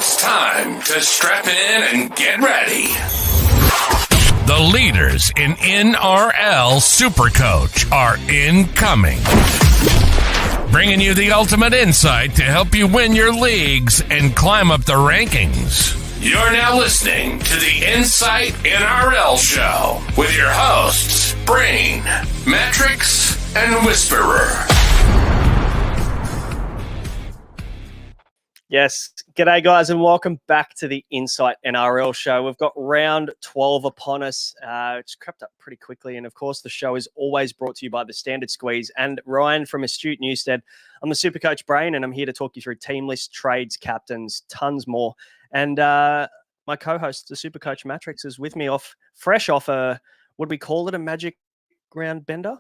It's time to strap in and get ready. The leaders in NRL Supercoach are incoming. Bringing you the ultimate insight to help you win your leagues and climb up the rankings. You're now listening to the Insight NRL Show with your hosts, Brain, Mattrix, and Whisperer. Yes, g'day guys and welcome back to the Insight NRL Show. We've got round 12 upon us. It's crept up pretty quickly, and of course the show is always brought to you by the Standard Squeeze and Ryan from Astute Newstead. I'm the Supercoach Brain, and I'm here to talk you through team list, trades, captains, tons more. And my co-host, the Supercoach Mattrix, is with me fresh off a, would we call it a magic round bender?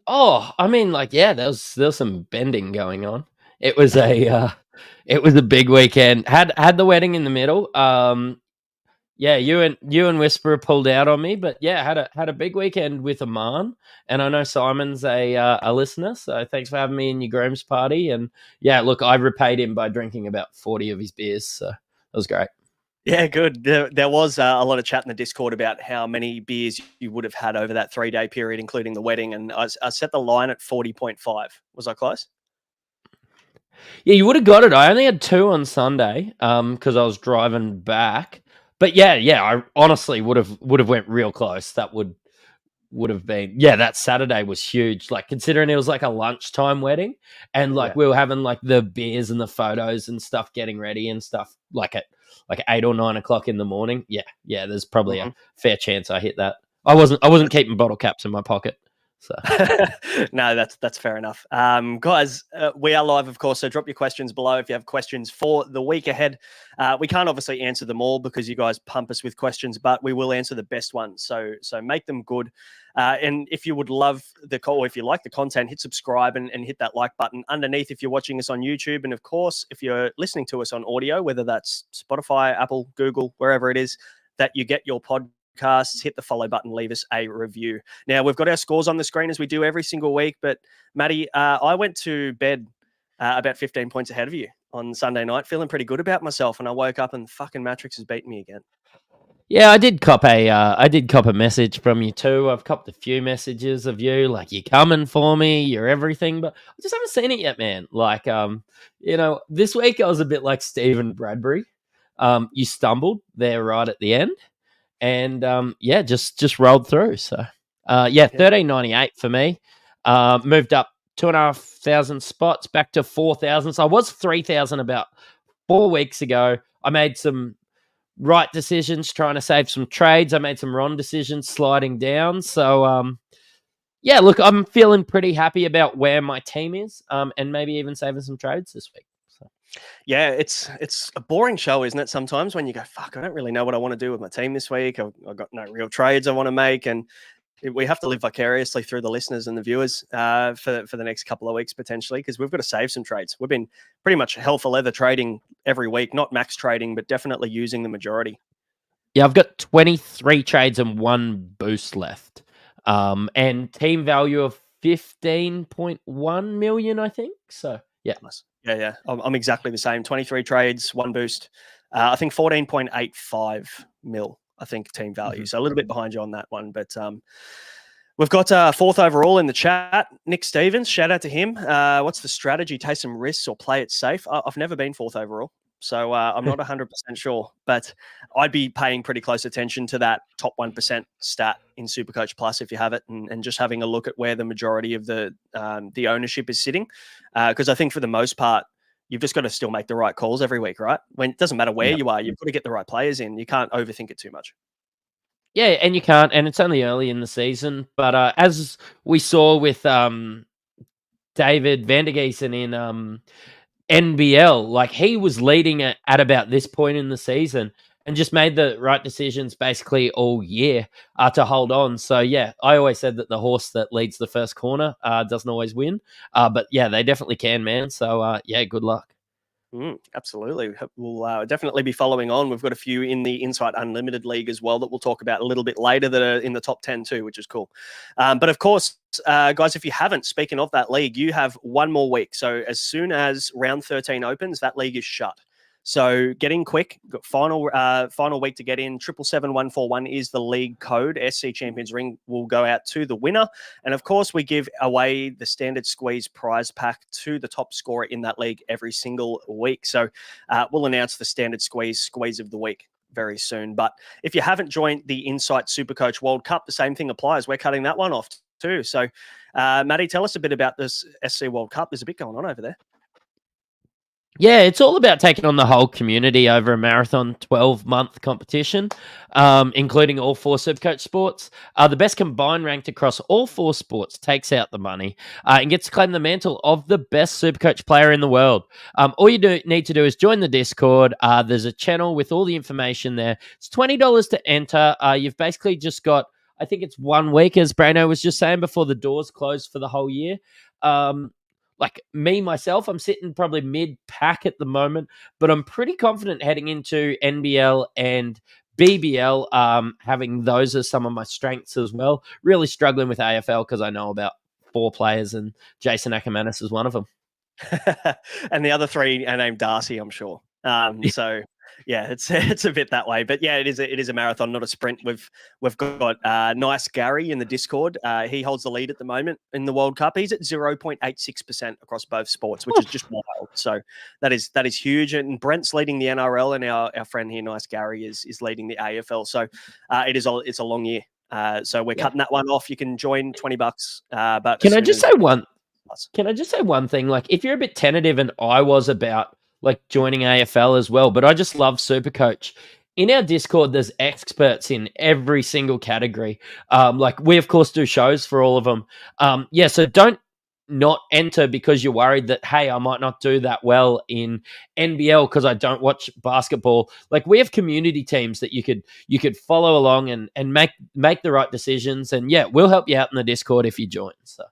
Oh, I mean, there was some bending going on. It was a big weekend. Had the wedding in the middle. You and Whisperer pulled out on me, but yeah, had a big weekend with Aman, and I know Simon's a listener, so thanks for having me in your groom's party. And yeah, look, I repaid him by drinking about 40 of his beers, so that was great. Yeah, good. There was a lot of chat in the Discord about how many beers you would have had over that 3-day period, including the wedding, and I set the line at 40.5. Was I close? Yeah, you would have got it. I only had 2 on Sunday because I was driving back. But yeah, I honestly would have went real close. That would have been, that Saturday was huge. Like, considering it was like a lunchtime wedding, and we were having like the beers and the photos and stuff, getting ready and stuff like at 8 or 9 o'clock in the morning. Yeah. There's probably a fair chance I hit that. I wasn't keeping bottle caps in my pocket. So no, that's fair enough. Guys, we are live, of course, so drop your questions below if you have questions for the week ahead. We can't obviously answer them all because you guys pump us with questions, but we will answer the best ones. So make them good. And if you would love or if you like the content, hit subscribe and hit that like button underneath if you're watching us on YouTube. And of course, if you're listening to us on audio, whether that's Spotify, Apple, Google, wherever it is that you get your podcast, hit the follow button, leave us a review. Now, we've got our scores on the screen as we do every single week, but Matty, I went to bed about 15 points ahead of you on Sunday night, feeling pretty good about myself, and I woke up and fucking Mattrix has beaten me again. Yeah, I did cop a message from you too. I've copped a few messages of you, like, you're coming for me, you're everything, but I just haven't seen it yet, man. Like, this week I was a bit like Stephen Bradbury. You stumbled there right at the end. And just rolled through. So 1398 for me. Moved up 2,500 spots back to 4,000. So I was 3,000 about 4 weeks ago. I made some right decisions trying to save some trades. I made some wrong decisions sliding down. So look, I'm feeling pretty happy about where my team is, and maybe even saving some trades this week. Yeah, it's a boring show, isn't it? Sometimes when you go, fuck, I don't really know what I want to do with my team this week. I've got no real trades I want to make. And we have to live vicariously through the listeners and the viewers for the next couple of weeks, potentially, because we've got to save some trades. We've been pretty much hell for leather trading every week, not max trading, but definitely using the majority. Yeah, I've got 23 trades and 1 boost left. And team value of 15.1 million, I think. So, yeah. Nice. Yeah. I'm exactly the same. 23 trades, 1 boost. I think 14.85 mil, I think, team value. So a little bit behind you on that one. But we've got 4th overall in the chat. Nick Stevens, shout out to him. What's the strategy? Take some risks or play it safe? I've never been 4th overall, so I'm not 100% sure. But I'd be paying pretty close attention to that top 1% stat in Supercoach Plus if you have it, and just having a look at where the majority of the ownership is sitting. Because I think for the most part, you've just got to still make the right calls every week, right? When it doesn't matter where you are, you've got to get the right players in. You can't overthink it too much. Yeah, and you can't, and it's only early in the season. But as we saw with David Vandergeesen in NBL, like, he was leading at about this point in the season and just made the right decisions basically all year to hold on. So, yeah, I always said that the horse that leads the first corner doesn't always win. But, yeah, they definitely can, man. So, good luck. Absolutely. We'll definitely be following on. We've got a few in the Insight Unlimited League as well that we'll talk about a little bit later that are in the top 10 too, which is cool. But of course, guys, if you haven't, speaking of that league, you have one more week. So as soon as round 13 opens, that league is shut. So get in quick. Got final week to get in. 777141 is the league code. SC Champions Ring will go out to the winner. And of course, we give away the standard squeeze prize pack to the top scorer in that league every single week. So we'll announce the standard squeeze of the week very soon. But if you haven't joined the Insight Supercoach World Cup, the same thing applies. We're cutting that one off too. So, Matty, tell us a bit about this SC World Cup. There's a bit going on over there. Yeah, it's all about taking on the whole community over a marathon 12-month competition, including all 4 Supercoach sports. The best combined ranked across all 4 sports takes out the money and gets to claim the mantle of the best Supercoach player in the world. All you need to do is join the Discord. There's a channel with all the information there. It's $20 to enter. You've basically just got, I think it's 1 week, as Braino was just saying, before the doors close for the whole year. Like me, myself, I'm sitting probably mid-pack at the moment, but I'm pretty confident heading into NBL and BBL, having those as some of my strengths as well. Really struggling with AFL because I know about 4 players, and Jason Ackermanis is one of them. And the other 3 are named Darcy, I'm sure. So yeah, it's a bit that way, but yeah, it is a marathon, not a sprint. We've got Nice Gary in the Discord. He holds the lead at the moment in the World Cup. He's at 0.86% across both sports, which is just wild. So that is huge. And Brent's leading the NRL, and our friend here, Nice Gary, is leading the AFL. So it's a long year. So we're cutting that one off. You can join $20. But Can I just say one thing? Like, if you're a bit tentative, and I was about like joining AFL as well, but I just love Supercoach. In our Discord, there's experts in every single category. Like, we of course do shows for all of them. So don't not enter because you're worried that, hey, I might not do that well in NBL because I don't watch basketball. Like, we have community teams that you could follow along and make the right decisions. And yeah, we'll help you out in the Discord if you join. So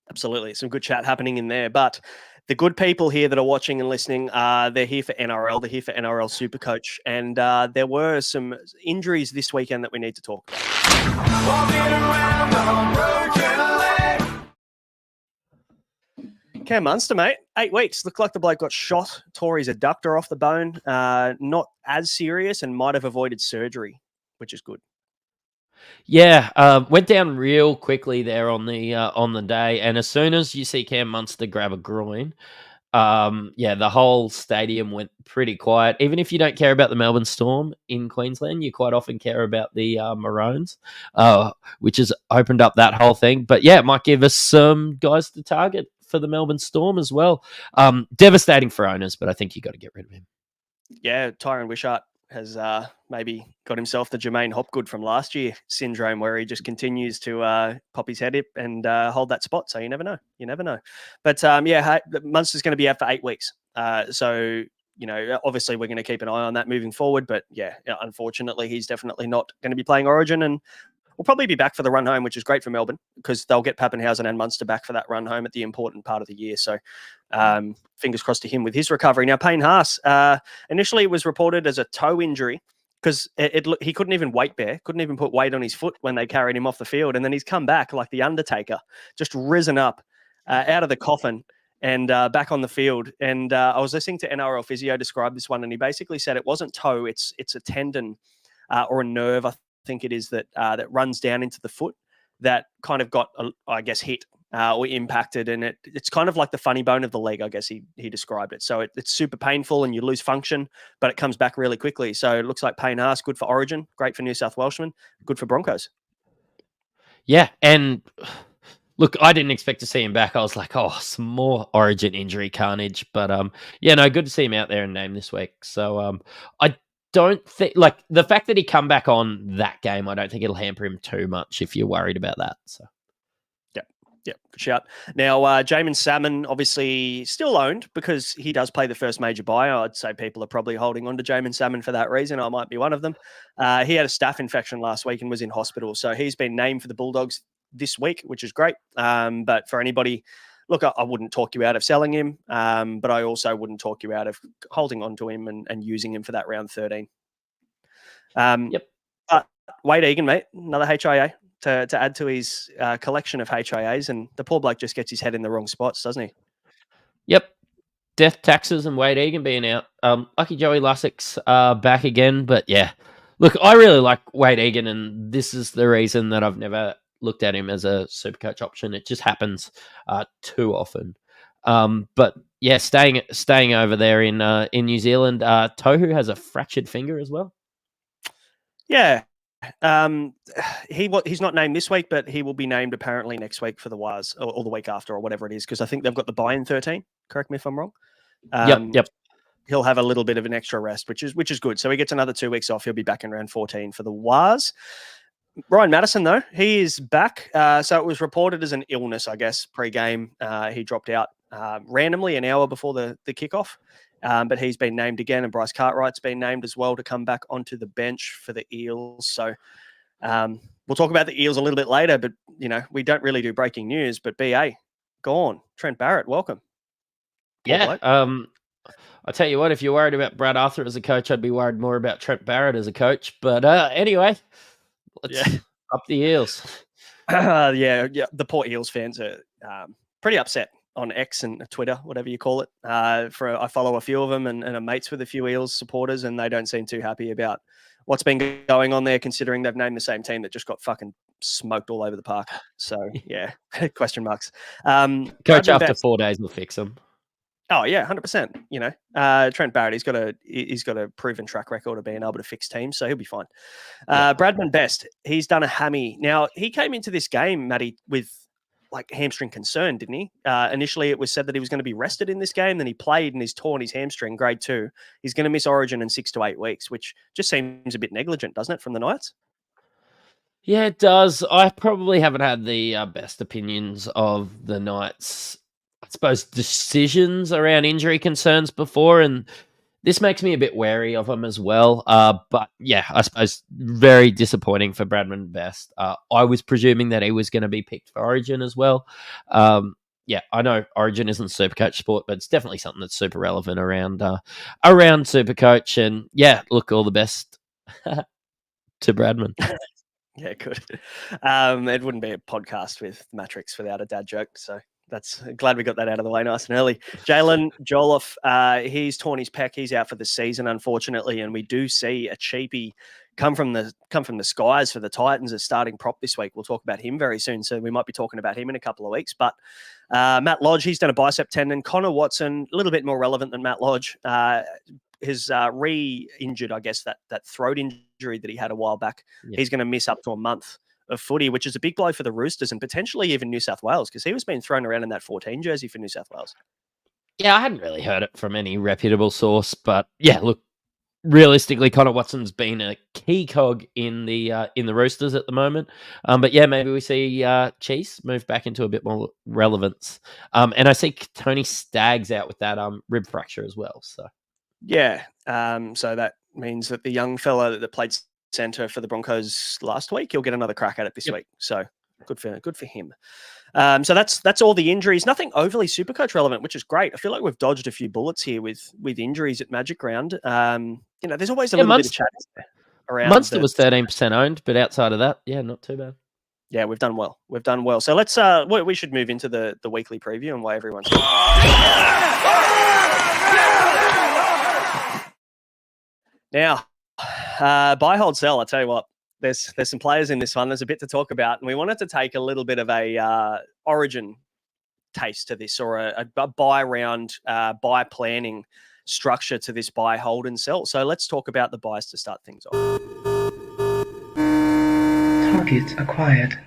absolutely, some good chat happening in there. But the good people here that are watching and listening, they're here for NRL. They're here for NRL Supercoach. And there were some injuries this weekend that we need to talk about. Cam Munster, mate, 8 weeks. Looked like the bloke got shot, tore his adductor off the bone. Not as serious, and might have avoided surgery, which is good. Yeah, went down real quickly there on the day, and as soon as you see Cam Munster grab a groin, the whole stadium went pretty quiet. Even if you don't care about the Melbourne Storm in Queensland, you quite often care about the Maroons, which has opened up that whole thing. But yeah, it might give us some guys to target for the Melbourne Storm as well. Devastating for owners, but I think you got to get rid of him. Yeah, Tyron Wishart has maybe got himself the Jermaine Hopgood from last year syndrome, where he just continues to pop his head up and hold that spot. So you never know. But Munster's going to be out for 8 weeks. So, obviously we're going to keep an eye on that moving forward. But yeah, unfortunately, he's definitely not going to be playing Origin, and we'll probably be back for the run home, which is great for Melbourne because they'll get Pappenhausen and Munster back for that run home at the important part of the year. So fingers crossed to him with his recovery. Now, Payne Haas, initially it was reported as a toe injury because he couldn't even weight bear, couldn't even put weight on his foot when they carried him off the field. And then he's come back like the Undertaker, just risen up out of the coffin and back on the field. And I was listening to NRL Physio describe this one, and he basically said it wasn't toe, it's a tendon or a nerve, I think it is, that runs down into the foot that kind of got, hit or impacted. And it's kind of like the funny bone of the leg, I guess he described it. So it's super painful and you lose function, but it comes back really quickly. So it looks like Payne Haas, good for Origin, great for New South Welshman, good for Broncos. Yeah, and look, I didn't expect to see him back. I was like, some more Origin injury carnage. But good to see him out there and named this week. So I don't think, like, the fact that he come back on that game, I don't think it'll hamper him too much if you're worried about that. So yeah, good shout. Now, Jamin Salmon obviously still owned because he does play the first major buy. I'd say people are probably holding on to Jamin Salmon for that reason. I might be one of them. He had a staph infection last week and was in hospital. So he's been named for the Bulldogs this week, which is great. But for anybody, look, I wouldn't talk you out of selling him, but I also wouldn't talk you out of holding on to him and using him for that round 13. Yep. But Wade Egan, mate, another HIA to add to his collection of HIAs, and the poor bloke just gets his head in the wrong spots, doesn't he? Yep. Death Taxes and Wade Egan being out. Lucky Joey Lussick's back again, but yeah. Look, I really like Wade Egan, and this is the reason that I've never looked at him as a Supercoach option. It just happens too often. But yeah, staying over there in New Zealand, Tohu has a fractured finger as well. Yeah. He's not named this week, but he will be named apparently next week for the Wires or the week after or whatever it is, because I think they've got the buy-in 13. Correct me if I'm wrong. Yep. He'll have a little bit of an extra rest, which is good. So he gets another 2 weeks off. He'll be back in round 14 for the Wires. Ryan Madison, though, he is back. So it was reported as an illness, I guess, pre-game. He dropped out randomly an hour before the kickoff. But he's been named again, and Bryce Cartwright's been named as well to come back onto the bench for the Eels. So we'll talk about the Eels a little bit later, but, we don't really do breaking news. But BA, gone. Trent Barrett, welcome. Yeah. I tell you what, if you're worried about Brad Arthur as a coach, I'd be worried more about Trent Barrett as a coach. But anyway, let's up the Eels. Yeah. The poor Eels fans are pretty upset on X and Twitter, whatever you call it. I follow a few of them and I'm mates with a few Eels supporters, and they don't seem too happy about what's been going on there, considering they've named the same team that just got fucking smoked all over the park. So yeah, question marks. Coach after 4 days will fix them. Oh yeah, 100%. Trent Barrett, he's got a proven track record of being able to fix teams, so he'll be fine. Bradman Best, he's done a hammy. Now he came into this game, Matty, with hamstring concern, didn't he? Initially, it was said that he was going to be rested in this game. Then he played and he's torn his hamstring, grade 2. He's going to miss Origin in 6 to 8 weeks, which just seems a bit negligent, doesn't it, from the Knights? Yeah, it does. I probably haven't had the best opinions of the Knights, I suppose, decisions around injury concerns before, and this makes me a bit wary of him as well. But yeah, I suppose very disappointing for Bradman Best. I was presuming that he was going to be picked for Origin as well. Yeah, I know Origin isn't Supercoach sport, but it's definitely something that's super relevant around Supercoach. And yeah, look, all the best to Bradman. Yeah, good. It wouldn't be a podcast with Mattrix without a dad joke, so that's glad we got that out of the way nice and early. Jalen Joliffe, he's torn his pec. He's out for the season, unfortunately, and we do see a cheapie come from the skies for the Titans as starting prop this week. We'll talk about him very soon, so we might be talking about him in a couple of weeks. But Matt Lodge, he's done a bicep tendon. Connor Watson, a little bit more relevant than Matt Lodge, has re-injured, I guess, that throat injury that he had a while back. Yeah. He's going to miss up to a month of footy, which is a big blow for the Roosters and potentially even New South Wales, because he was being thrown around in that 14 jersey for New South Wales. Yeah, I hadn't really heard it from any reputable source, but yeah, look, realistically, Connor Watson's been a key cog in the Roosters at the moment. But yeah, maybe we see Cheese move back into a bit more relevance. And I see Tony Staggs out with that rib fracture as well. So yeah, so that means that the young fella that played centre for the Broncos last week, he'll get another crack at it this week. So good for him. So that's all the injuries. Nothing overly Supercoach relevant, which is great. I feel like we've dodged a few bullets here with injuries at Magic Round. There's always a little bit of chat around. Munster was 13% owned, but outside of that, yeah, not too bad. Yeah, we've done well. So let's we should move into the weekly preview and why everyone's now. Buy, hold, sell. I tell you what, there's some players in this one. There's a bit to talk about, and we wanted to take a little bit of a Origin taste to this, or a buy round, buy planning structure to this buy, hold, and sell. So let's talk about the buys to start things off. Target acquired.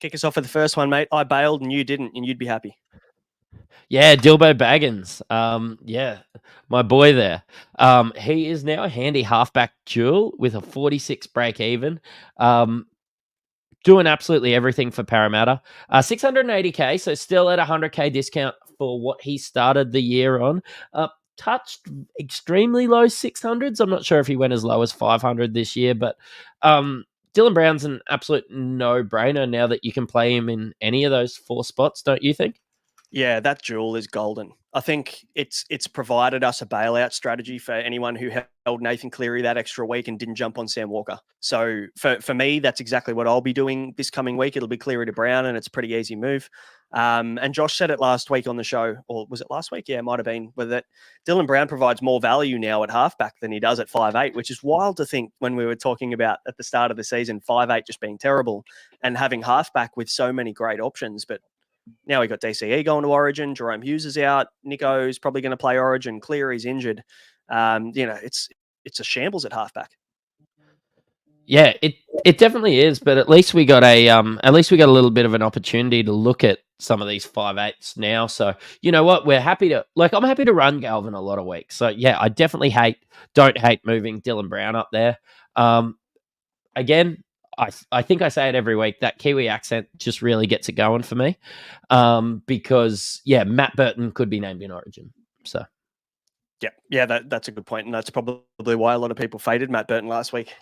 Kick us off with the first one, mate. I bailed and you didn't, and you'd be happy. Yeah, Dilbo Baggins. Yeah, my boy there. He is now a handy halfback dual with a 46 break even. Doing absolutely everything for Parramatta. 680k, so still at 100k discount for what he started the year on. Touched extremely low 600s. I'm not sure if he went as low as 500 this year, but Dylan Brown's an absolute no-brainer now that you can play him in any of those 4 spots, don't you think? Yeah, that duel is golden. I think it's provided us a bailout strategy for anyone who held Nathan Cleary that extra week and didn't jump on Sam Walker. So for me, that's exactly what I'll be doing this coming week. It'll be Cleary to Brown, and it's a pretty easy move. And Josh said it last week on the show, or was it last week? Yeah, it might have been, with that Dylan Brown provides more value now at halfback than he does at 5'8", which is wild to think when we were talking about at the start of the season, 5'8" just being terrible and having halfback with so many great options. But now we got DCE going to Origin, Jerome Hughes is out, Nico's probably going to play Origin, Cleary's injured. It's a shambles at halfback. Yeah, it definitely is, but at least we got a little bit of an opportunity to look at some of these 5'8s now. So you know what, I'm happy to run Galvin a lot of weeks. So yeah, I definitely don't hate moving Dylan Brown up there. Again, I think I say it every week, that Kiwi accent just really gets it going for me. Because yeah, Matt Burton could be named in Origin. So Yeah, that's a good point, and that's probably why a lot of people faded Matt Burton last week.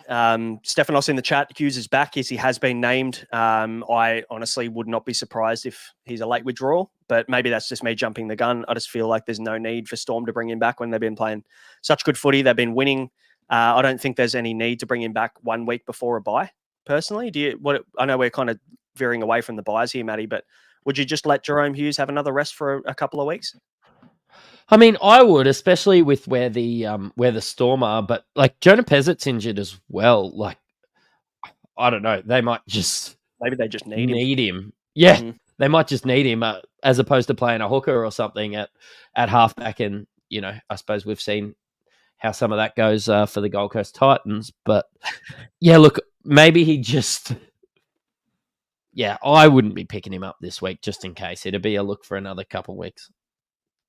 Stephanos in the chat, Hughes is back. Yes, he has been named. I honestly would not be surprised if he's a late withdrawal, but maybe that's just me jumping the gun. I just feel like there's no need for Storm to bring him back when they've been playing such good footy. They've been winning. I don't think there's any need to bring him back 1 week before a bye. Personally, I know we're kind of veering away from the buys here, Matty, but would you just let Jerome Hughes have another rest for a couple of weeks? I mean, I would, especially with where the Storm are, but like Jonah Pezzet's injured as well. Like, I don't know, they might just maybe they just need him. Yeah, they might just need him as opposed to playing a hooker or something at halfback. And I suppose we've seen how some of that goes for the Gold Coast Titans. But yeah, look, maybe he just. Yeah, I wouldn't be picking him up this week just in case. It'd be a look for another couple of weeks.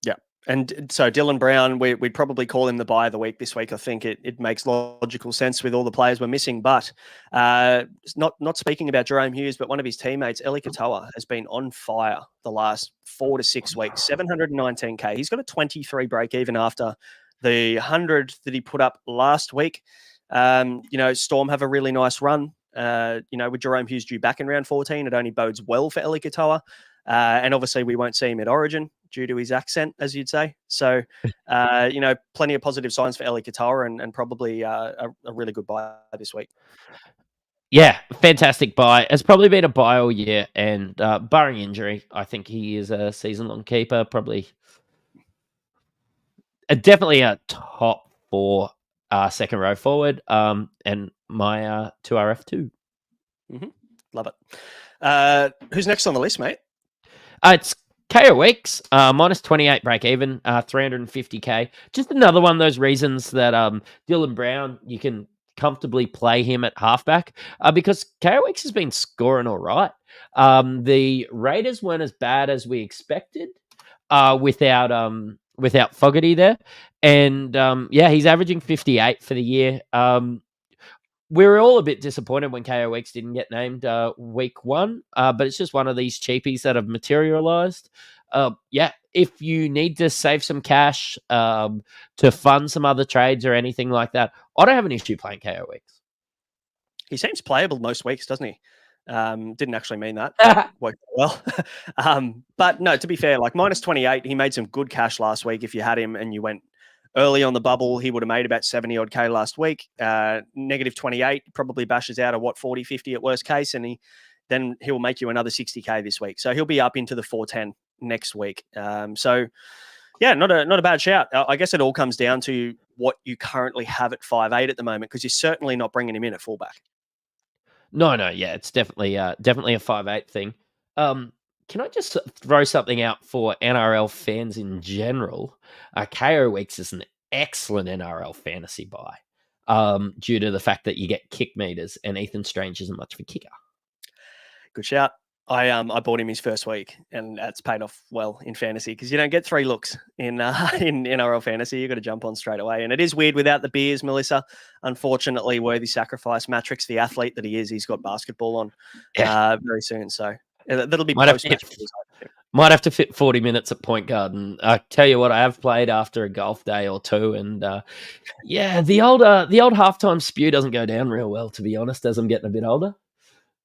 Yeah. And so Dylan Brown, we'd probably call him the buy of the week this week. I think it makes logical sense with all the players we're missing. But not speaking about Jerome Hughes, but one of his teammates, Eli Katoa, has been on fire the last 4 to 6 weeks, 719K. He's got a 23 break even after the 100 that he put up last week. Storm have a really nice run. With Jerome Hughes due back in round 14, it only bodes well for Eli Katoa. And obviously we won't see him at Origin due to his accent, as you'd say. So, plenty of positive signs for Eli Katoa and probably a really good buy this week. Yeah, fantastic buy. It's probably been a buy all year, and barring injury, I think he is a season-long keeper, probably definitely a top 4 second row forward, and my 2RF2. Mm-hmm. Love it. Who's next on the list, mate? It's KO Weeks, minus 28 break even, 350K. Just another one of those reasons that Dylan Brown, you can comfortably play him at halfback because KO Weeks has been scoring all right. The Raiders weren't as bad as we expected without Fogarty there. And he's averaging 58 for the year. We were all a bit disappointed when KO Weeks didn't get named week 1, but it's just one of these cheapies that have materialized. If you need to save some cash to fund some other trades or anything like that, I don't have an issue playing KO Weeks. He seems playable most weeks, doesn't he? Didn't actually mean that. Worked well. But no, to be fair, like minus 28, he made some good cash last week. If you had him and you went early on the bubble, he would have made about 70 odd K last week. Negative 28 probably bashes out of 40, 50 at worst case. And he'll make you another 60K this week. So he'll be up into the 410 next week. Not a bad shout. I guess it all comes down to what you currently have at 5'8" at the moment, because you're certainly not bringing him in at fullback. No, yeah, it's definitely a 5'8" thing. Can I just throw something out for NRL fans in general? KO Weeks is an excellent NRL fantasy buy due to the fact that you get kick meters, and Ethan Strange isn't much of a kicker. Good shout. I bought him his first week, and that's paid off well in fantasy because you don't get 3 looks in NRL fantasy. You've got to jump on straight away. And it is weird without the beers, Melissa. Unfortunately, worthy sacrifice. Mattrix, the athlete that he is, he's got basketball on very soon. So that'll be post-match. Might have to fit 40 minutes at point guard. And I tell you what, I have played after a golf day or two. And the old halftime spew doesn't go down real well, to be honest, as I'm getting a bit older.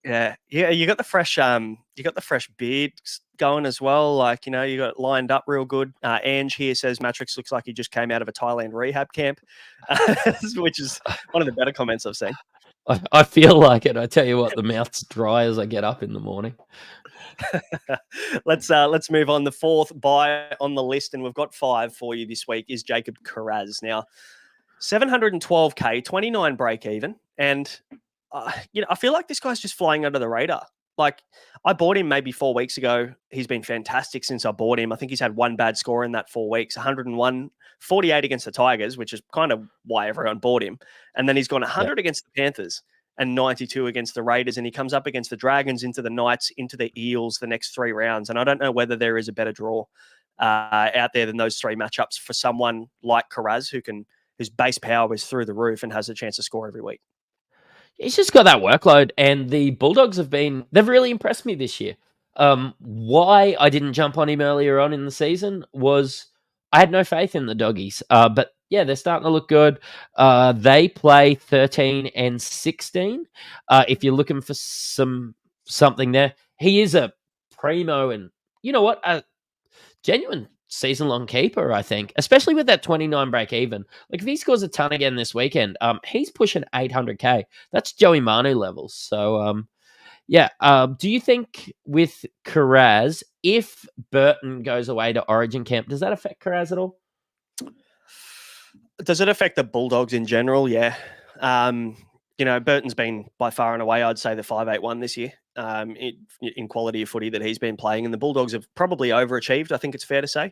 Yeah. You got the fresh beard going as well. Like, you got it lined up real good. Ange here says Mattrix looks like he just came out of a Thailand rehab camp, which is one of the better comments I've seen. I feel like it. I tell you what, the mouth's dry as I get up in the morning. Let's move on. The fourth buy on the list, and we've got 5 for you this week, is Jacob Carraz. Now, 712K, 29 break even, and I feel like this guy's just flying under the radar. Like, I bought him maybe 4 weeks ago. He's been fantastic since I bought him. I think he's had one bad score in that 4 weeks, 101, 48 against the Tigers, which is kind of why everyone bought him. And then he's gone 100 against the Panthers and 92 against the Raiders. And he comes up against the Dragons, into the Knights, into the Eels the next 3 rounds. And I don't know whether there is a better draw out there than those 3 matchups for someone like Carraz, whose base power is through the roof and has a chance to score every week. He's just got that workload, and the Bulldogs they've really impressed me this year. Why I didn't jump on him earlier on in the season was I had no faith in the Doggies. But yeah, they're starting to look good. They play 13 and 16. If you're looking for something there, he is a primo, and you know what? A genuine season-long keeper, I think, especially with that 29 break even. Like, if he scores a ton again this weekend, he's pushing 800K. That's Joey Manu levels. So, do you think with Carraz, if Burton goes away to Origin camp, does that affect Carraz at all? Does it affect the Bulldogs in general? Yeah. Burton's been by far and away, I'd say, the 581 this year in quality of footy that he's been playing. And the Bulldogs have probably overachieved, I think it's fair to say.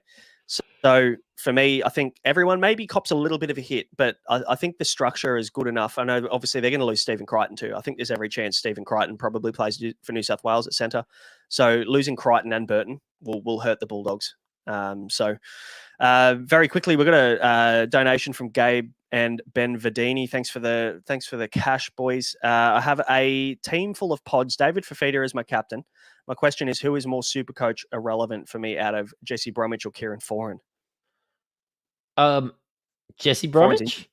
So for me, I think everyone maybe cops a little bit of a hit, but I think the structure is good enough. I know obviously they're going to lose Stephen Crichton too. I think there's every chance Stephen Crichton probably plays for New South Wales at centre. So losing Crichton and Burton will hurt the Bulldogs. Very quickly, we've got a donation from Gabe and Ben Verdini. Thanks for the cash, boys. I have a team full of pods. David Fafita is my captain. My question is, who is more Supercoach irrelevant for me out of Jesse Bromwich or Kieran Foran? Jesse Bromwich?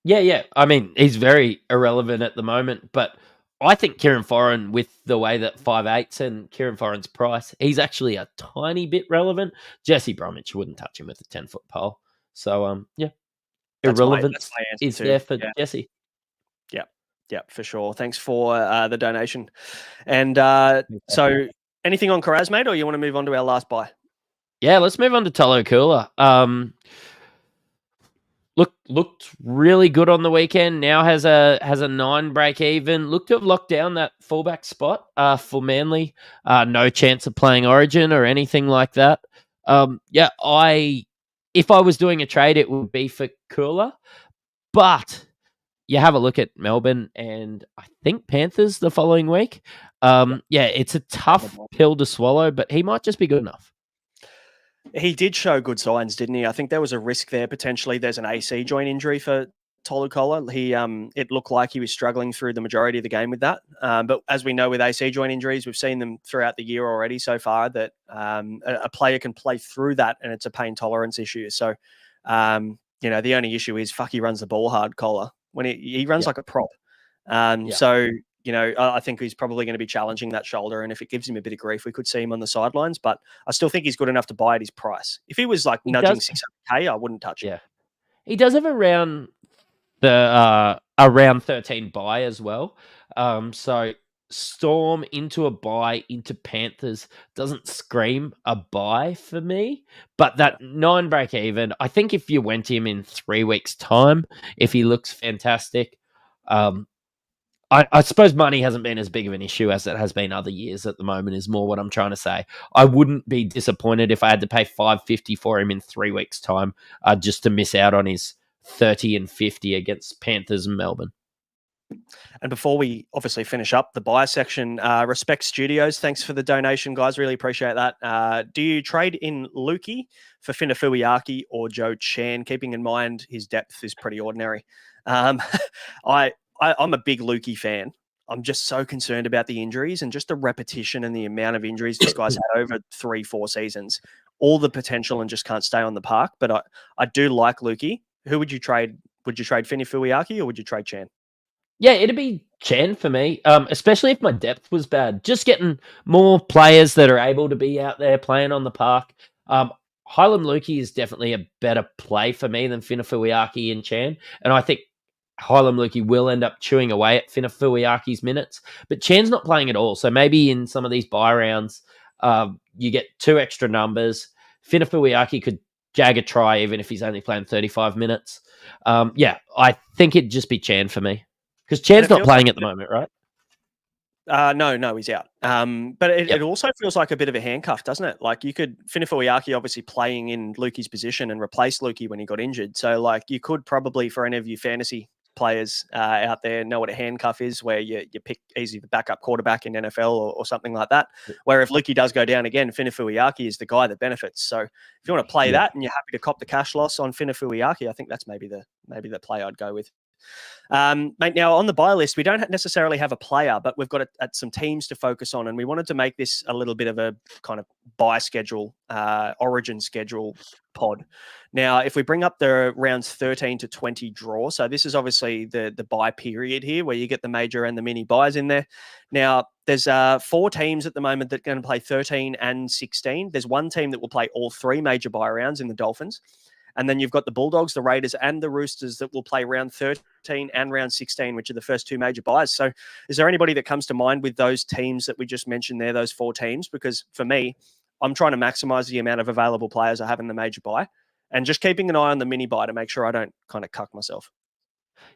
Yeah. I mean, he's very irrelevant at the moment, but I think Kieran Foran, with the way that 5'8" and Kieran Foran's price, he's actually a tiny bit relevant. Jesse Bromwich wouldn't touch him with a 10-foot pole. So, irrelevance is there for Jesse. Yeah, for sure. Thanks for the donation. And so anything on Carraz, mate, or you want to move on to our last buy? Yeah, let's move on to Tolo Kula. Looked really good on the weekend. Now has a 9 break even. Looked to have locked down that fullback spot for Manly. No chance of playing Origin or anything like that. If I was doing a trade, it would be for Kula. But you have a look at Melbourne and I think Panthers the following week. It's a tough pill to swallow, but he might just be good enough. He did show good signs, didn't he? I think there was a risk there potentially. There's an AC joint injury for Tolucola. It looked like he was struggling through the majority of the game with that. But as we know, with AC joint injuries, we've seen them throughout the year already so far, that a player can play through that, and it's a pain tolerance issue. So, the only issue is he runs the ball hard, Cola. When he runs like a prop. So, I think he's probably going to be challenging that shoulder. And if it gives him a bit of grief, we could see him on the sidelines. But I still think he's good enough to buy at his price. If he was nudging 600K, I wouldn't touch him. Yeah. He does have around 13 buy as well. So Storm into a buy into Panthers doesn't scream a buy for me, but that 9 break even, I think if you went him in 3 weeks time, if he looks fantastic, I suppose money hasn't been as big of an issue as it has been other years at the moment, is more what I'm trying to say. I wouldn't be disappointed if I had to pay $550 for him in 3 weeks time, just to miss out on his 30 and 50 against Panthers and Melbourne. And before we obviously finish up the buy section, Respect Studios, thanks for the donation, guys. Really appreciate that. Do you trade in Lukey for Finafuiaki or Joe Chan, keeping in mind his depth is pretty ordinary? I'm a big Lukey fan. I'm just so concerned about the injuries and just the repetition and the amount of injuries this guy's had over 3-4 seasons. All the potential, and just can't stay on the park. But I do like Lukey. Who would you trade? Would you trade Finafuiaki or would you trade Chan? Yeah, it'd be Chan for me, especially if my depth was bad. Just getting more players that are able to be out there playing on the park. Hylam Lukey is definitely a better play for me than Finafuiaki and Chan. And I think Hylam Lukey will end up chewing away at Finafuiaki's minutes, but Chan's not playing at all. So maybe in some of these bye rounds, you get 2 extra numbers. Finafuiaki could jag a try even if he's only playing 35 minutes. I think it'd just be Chan for me because Chan's not playing at the moment, right? No, he's out. But it also feels like a bit of a handcuff, doesn't it? Like you could Finafuiaki obviously playing in Lukey's position and replace Lukey when he got injured. So like you could probably, for any of you fantasy players out there, know what a handcuff is, where you pick easy the backup quarterback in NFL or something like that. Where if Lukey does go down again, Finafuiaki is the guy that benefits. So if you want to play that and you're happy to cop the cash loss on Finafuiaki, I think that's maybe the play I'd go with. Mate, now on the buy list, we don't necessarily have a player, but we've got some teams to focus on, and we wanted to make this a little bit of a kind of buy schedule, origin schedule pod. Now, if we bring up the rounds 13 to 20 draw, so this is obviously the buy period here where you get the major and the mini buys in there. Now, there's 4 teams at the moment that are going to play 13 and 16. There's one team that will play all 3 major buy rounds in the Dolphins. And then you've got the Bulldogs, the Raiders, and the Roosters that will play round 13 and round 16, which are the first 2 major buys. So is there anybody that comes to mind with those teams that we just mentioned there, those 4 teams? Because for me, I'm trying to maximize the amount of available players I have in the major buy and just keeping an eye on the mini buy to make sure I don't kind of cuck myself.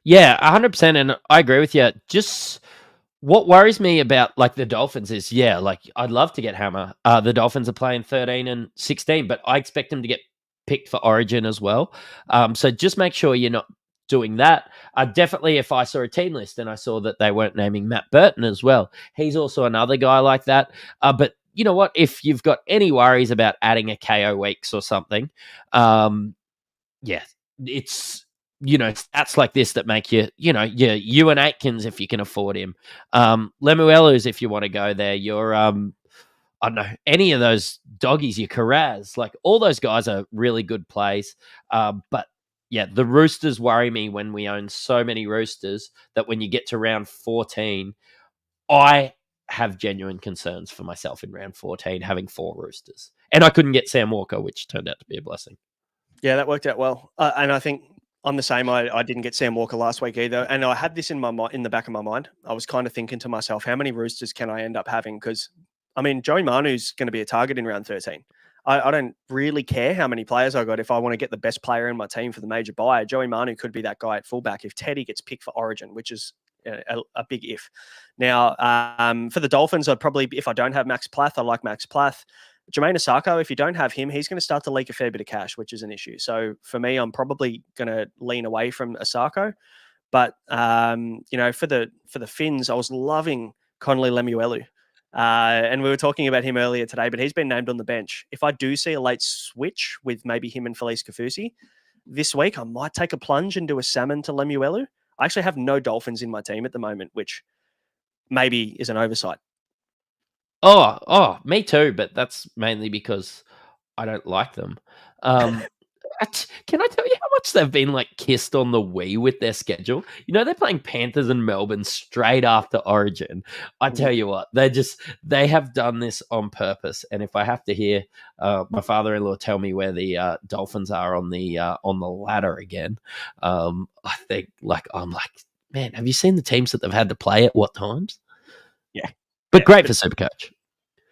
Yeah, 100%. And I agree with you. Just what worries me about like the Dolphins is, like I'd love to get Hammer. The Dolphins are playing 13 and 16, but I expect them to get picked for Origin as well. So just make sure you're not doing that. Definitely if I saw a team list and I saw that they weren't naming Matt Burton as well, he's also another guy like that. But you know what? If you've got any worries about adding a KO weeks or something, it's, stats like this that make you, you and Atkins if you can afford him. Lemuelu's if you want to go there. You're I don't know, any of those doggies, your Carraz, like all those guys are really good plays. But the Roosters worry me when we own so many Roosters that when you get to round 14, I have genuine concerns for myself in round 14, having 4 Roosters. And I couldn't get Sam Walker, which turned out to be a blessing. Yeah, that worked out well. And I think I'm the same. I didn't get Sam Walker last week either. And I had this in the back of my mind. I was kind of thinking to myself, how many Roosters can I end up having? Because I mean, Joey Manu's going to be a target in round 13. I don't really care how many players I got. If I want to get the best player in my team for the major buy, Joey Manu could be that guy at fullback if Teddy gets picked for Origin, which is a big if. Now, for the Dolphins, I'd probably, if I don't have Max Plath, I like Max Plath. Jermaine Asako, if you don't have him, he's going to start to leak a fair bit of cash, which is an issue. So for me, I'm probably going to lean away from Asako. But, for the Finns, I was loving Connolly Lemuelu. And we were talking about him earlier today, but he's been named on the bench. If I do see a late switch with maybe him and Felice Kafusi this week, I might take a plunge and do a salmon to Lemuelu. I actually have no Dolphins in my team at the moment, which maybe is an oversight. Oh, me too, but that's mainly because I don't like them. Can I tell you how much they've been like kissed on the Wii with their schedule? They're playing Panthers and Melbourne straight after Origin. I tell you what, they have done this on purpose. And if I have to hear my father-in-law tell me where the Dolphins are on the ladder again, I think I'm like, man, have you seen the teams that they've had to play at what times? Yeah. But great for Supercoach.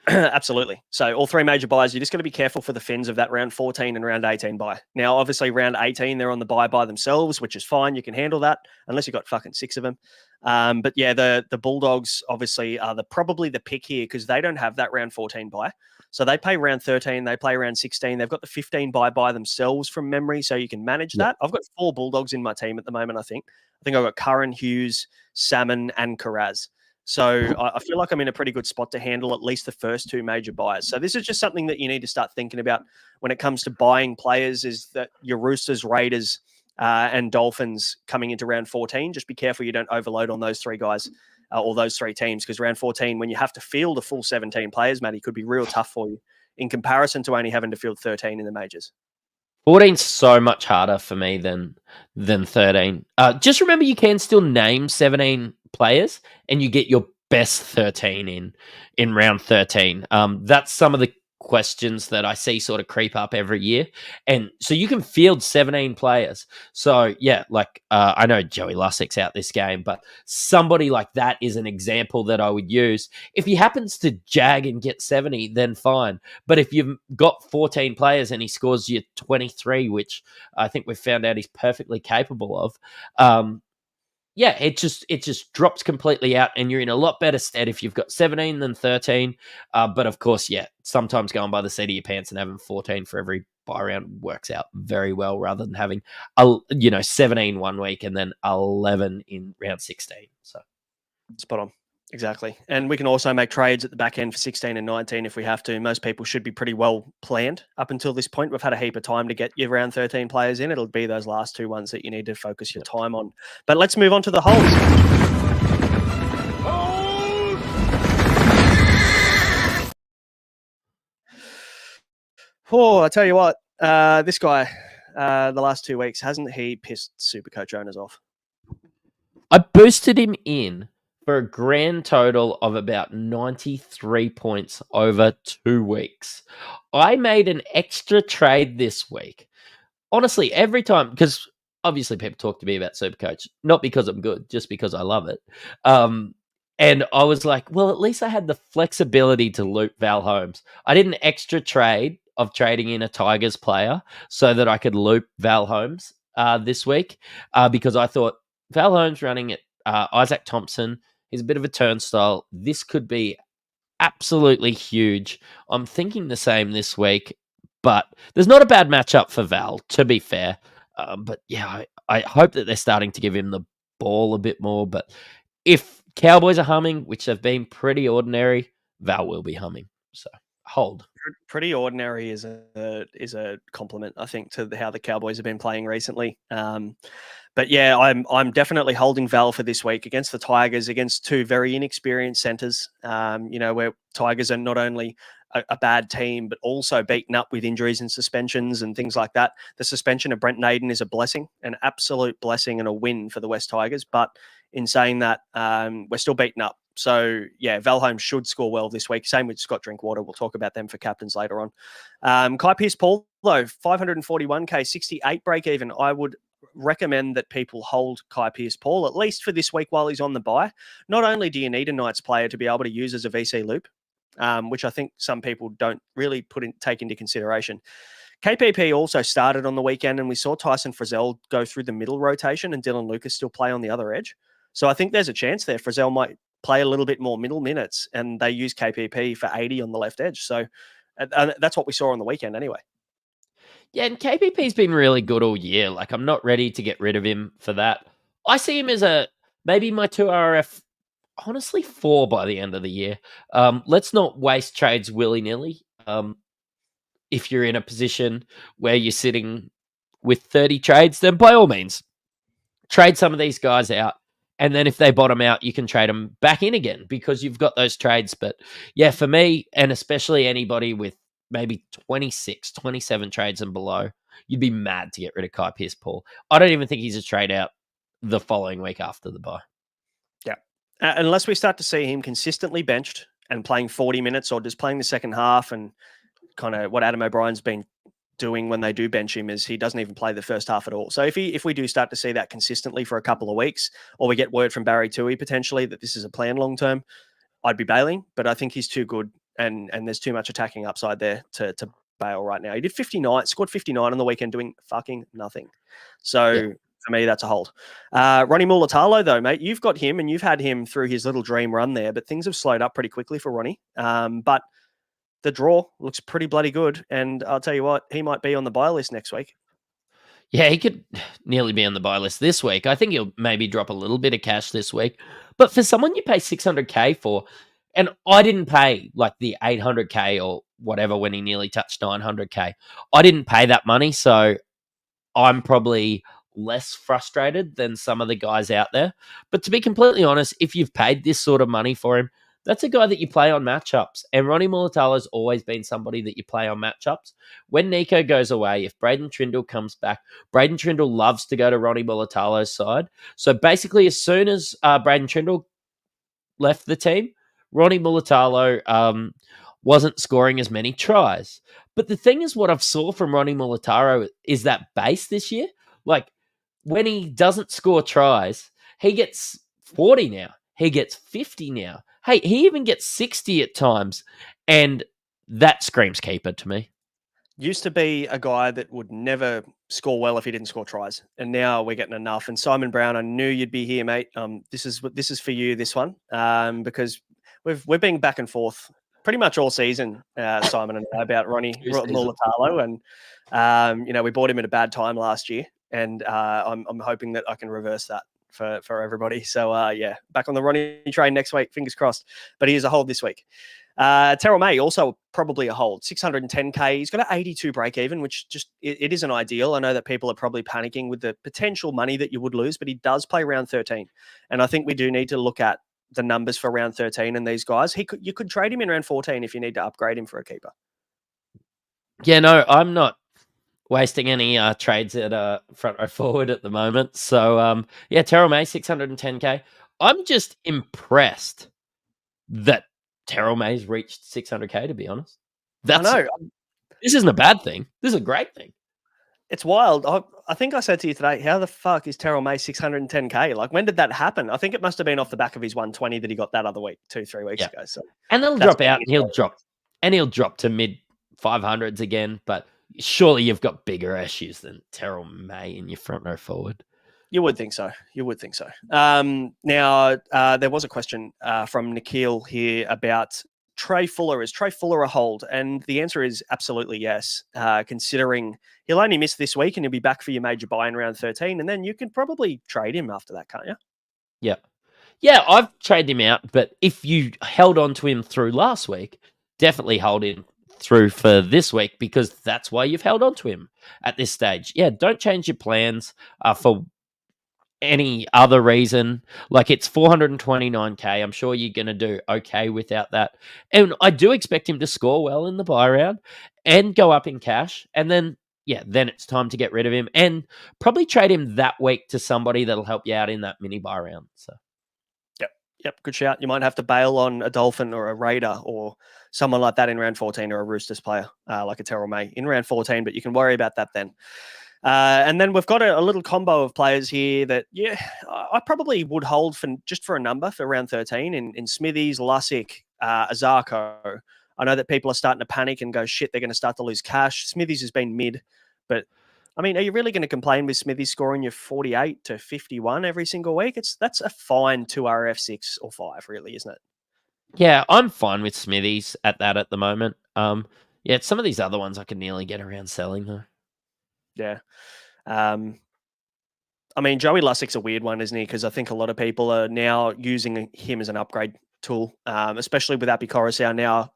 Absolutely. So all 3 major buys, you're just going to be careful for the Finns of that round 14 and round 18 buy. Now, obviously, round 18, they're on the buy by themselves, which is fine. You can handle that unless you've got fucking 6 of them. But yeah, the Bulldogs obviously are probably the pick here because they don't have that round 14 buy. So they play round 13, they play round 16. They've got the 15 buy by themselves from memory, so you can manage that. I've got 4 Bulldogs in my team at the moment, I think. I've got Curran, Hughes, Salmon, and Carraz. So I feel like I'm in a pretty good spot to handle at least the first 2 major buys. So this is just something that you need to start thinking about when it comes to buying players, is that your Roosters, Raiders, and Dolphins coming into round 14, just be careful you don't overload on those 3 guys or those 3 teams, because round 14, when you have to field a full 17 players, Matty, could be real tough for you in comparison to only having to field 13 in the majors. 14's so much harder for me than 13. Just remember, you can still name 17 players, and you get your best 13 in round 13. That's some of the questions that I see sort of creep up every year. And so you can field 17 players. So, yeah, like I know Joey Lussick's out this game, but somebody like that is an example that I would use. If he happens to jag and get 70, then fine. But if you've got 14 players and he scores you 23, which I think we've found out he's perfectly capable of, yeah, it just drops completely out, and you're in a lot better stead if you've got 17 than 13. But of course, yeah, sometimes going by the seat of your pants and having 14 for every bye round works out very well, rather than having 17 one week and then 11 in round 16. So spot on. Exactly. And we can also make trades at the back end for 16 and 19 if we have to. Most people should be pretty well planned up until this point. We've had a heap of time to get your round 13 players in. It'll be those last two ones that you need to focus your time on. But let's move on to the holds. Oh, I tell you what, this guy, the last 2 weeks, hasn't he pissed Supercoach owners off? I boosted him in for a grand total of about 93 points over 2 weeks. I made an extra trade this week. Honestly, every time, because obviously people talk to me about Supercoach, not because I'm good, just because I love it. And I was like, well, at least I had the flexibility to loop Val Holmes. I did an extra trade of trading in a Tigers player so that I could loop Val Holmes this week because I thought Val Holmes running at Isaac Thompson, he's a bit of a turnstile. This could be absolutely huge. I'm thinking the same this week, but there's not a bad matchup for Val, to be fair. But yeah, I hope that they're starting to give him the ball a bit more. But if Cowboys are humming, which have been pretty ordinary, Val will be humming. So hold. Pretty ordinary is a compliment, I think, to how the Cowboys have been playing recently. But yeah, I'm definitely holding Val for this week against the Tigers, against two very inexperienced centers. Where Tigers are not only a bad team, but also beaten up with injuries and suspensions and things like that. The suspension of Brent Naden is a blessing, an absolute blessing and a win for the West Tigers. But in saying that, we're still beaten up. So, yeah, Val Holmes should score well this week. Same with Scott Drinkwater. We'll talk about them for captains later on. Kai Pearce-Paul, though, 541K, 68 break even. I would recommend that people hold Kai Pearce-Paul, at least for this week while he's on the bye. Not only do you need a Knights player to be able to use as a VC loop, which I think some people don't really take into consideration. KPP also started on the weekend, and we saw Tyson Frizzell go through the middle rotation and Dylan Lucas still play on the other edge. So I think there's a chance there. Frizzell might play a little bit more middle minutes, and they use KPP for 80 on the left edge. So that's what we saw on the weekend anyway. Yeah, and KPP's been really good all year. Like, I'm not ready to get rid of him for that. I see him as maybe my 2RF, honestly 4 by the end of the year. Let's not waste trades willy-nilly. If you're in a position where you're sitting with 30 trades, then by all means, trade some of these guys out. And then if they bottom out, you can trade them back in again because you've got those trades. But yeah, for me, and especially anybody with maybe 26, 27 trades and below, you'd be mad to get rid of Kai Pearce-Paul. I don't even think he's a trade out the following week after the bye. Yeah. Unless we start to see him consistently benched and playing 40 minutes or just playing the second half, and kind of what Adam O'Brien's been doing when they do bench him is he doesn't even play the first half at all. So if we do start to see that consistently for a couple of weeks, or we get word from Barry Toohey potentially that this is a plan long term, I'd be bailing. But I think he's too good, and there's too much attacking upside there to bail right now. He did 59, scored 59 on the weekend doing fucking nothing. So for me, that's a hold. Ronnie Mulatalo, though, mate, you've got him and you've had him through his little dream run there, but things have slowed up pretty quickly for Ronnie. But the draw looks pretty bloody good. And I'll tell you what, he might be on the buy list next week. Yeah, he could nearly be on the buy list this week. I think he'll maybe drop a little bit of cash this week. But for someone you pay 600K for, and I didn't pay like the 800K or whatever when he nearly touched 900K. I didn't pay that money, so I'm probably less frustrated than some of the guys out there. But to be completely honest, if you've paid this sort of money for him, that's a guy that you play on matchups. And Ronnie Mulatalo's always been somebody that you play on matchups. When Nico goes away, if Braden Trindle comes back, Braden Trindle loves to go to Ronnie Mulatalo's side. So basically, as soon as Braden Trindle left the team, Ronnie Mulatalo wasn't scoring as many tries. But the thing is, what I've saw from Ronnie Mulataro is that base this year. Like, when he doesn't score tries, he gets 40 now. He gets 50 now. Hey, he even gets 60 at times. And that screams keeper to me. Used to be a guy that would never score well if he didn't score tries, and now we're getting enough. And Simon Brown, I knew you'd be here, mate. This is for you, this one, because we're being back and forth pretty much all season, Simon and I, about Ronnie Mulatalo, and we bought him at a bad time last year, and I'm hoping that I can reverse that for everybody. So back on the Ronnie train next week, fingers crossed. But he is a hold this week. Terrell May, also probably a hold, 610K. He's got an 82 break even, which just it isn't ideal. I know that people are probably panicking with the potential money that you would lose, but he does play round 13. And I think we do need to look at the numbers for round 13 and these guys. You could trade him in round 14 if you need to upgrade him for a keeper. Yeah, no, I'm not wasting any trades at front row forward at the moment. So, Terrell May, 610K. I'm just impressed that Terrell May's reached 600K, to be honest. I know. This isn't a bad thing. This is a great thing. It's wild. I think I said to you today, how the fuck is Terrell May 610K? Like, when did that happen? I think it must have been off the back of his 120 that he got that other week, 2-3 weeks ago. So, and they'll drop out, and he'll drop to mid 500s again. But surely you've got bigger issues than Terrell May in your front row forward. You would think so. Now, there was a question from Nikhil here about Trey Fuller. Is Trey Fuller a hold? And the answer is absolutely yes, considering he'll only miss this week and he'll be back for your major buy in round 13. And then you can probably trade him after that, can't you? Yeah. Yeah, I've traded him out. But if you held on to him through last week, definitely hold him through for this week, because that's why you've held on to him at this stage. Yeah, don't change your plans for any other reason. Like, it's 429K. I'm sure you're going to do okay without that. And I do expect him to score well in the buy round and go up in cash. And then it's time to get rid of him and probably trade him that week to somebody that'll help you out in that mini buy round. So, Yep, good shout. You might have to bail on a Dolphin or a Raider or someone like that in round 14, or a Roosters player like a Terrell May in round 14, but you can worry about that then. And then we've got a little combo of players here that, I probably would hold for a number for round 13 in Smithies, Lussick, Azarko. I know that people are starting to panic and go, shit, they're going to start to lose cash. Smithies has been mid, but I mean, are you really going to complain with Smithies scoring your 48 to 51 every single week? That's a fine 2 RF6 or 5, really, isn't it? Yeah, I'm fine with Smithies at the moment. Some of these other ones I can nearly get around selling though. Yeah. I mean, Joey Lussick's a weird one, isn't he? Because I think a lot of people are now using him as an upgrade tool, especially with Api Coruscant now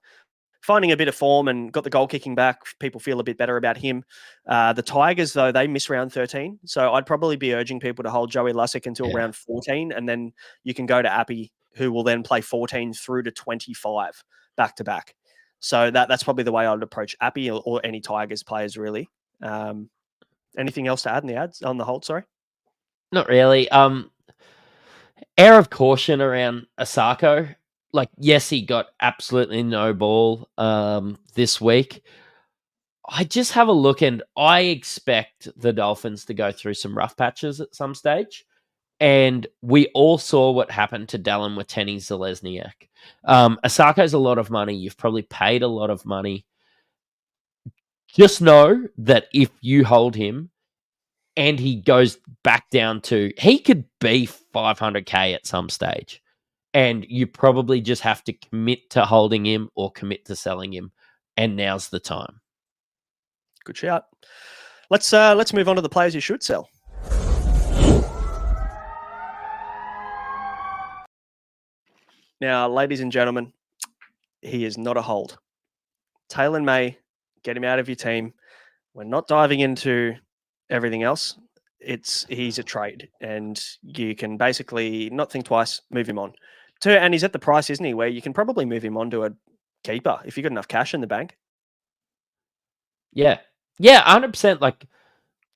finding a bit of form and got the goal kicking back. People feel a bit better about him. The Tigers, though, they miss round 13. So I'd probably be urging people to hold Joey Lussick until round 14, and then you can go to Api, who will then play 14 through to 25 back-to-back. So that's probably the way I would approach Api or any Tigers players, really. Anything else to add on the hold? Sorry. Not really. Air of caution around Asako. Like, yes, he got absolutely no ball this week. I just have a look, and I expect the Dolphins to go through some rough patches at some stage. And we all saw what happened to Dallin Watene-Zelezniak. Asako's a lot of money. You've probably paid a lot of money. Just know that if you hold him and he goes back down to, he could be 500K at some stage. And you probably just have to commit to holding him or commit to selling him. And now's the time. Good shout. Let's move on to the players you should sell. Now, ladies and gentlemen, he is not a hold. Taylor May, get him out of your team. We're not diving into everything else. He's a trade, and you can basically not think twice, move him on. And he's at the price, isn't he, where you can probably move him on to a keeper if you've got enough cash in the bank. Yeah. Yeah, 100%. Like,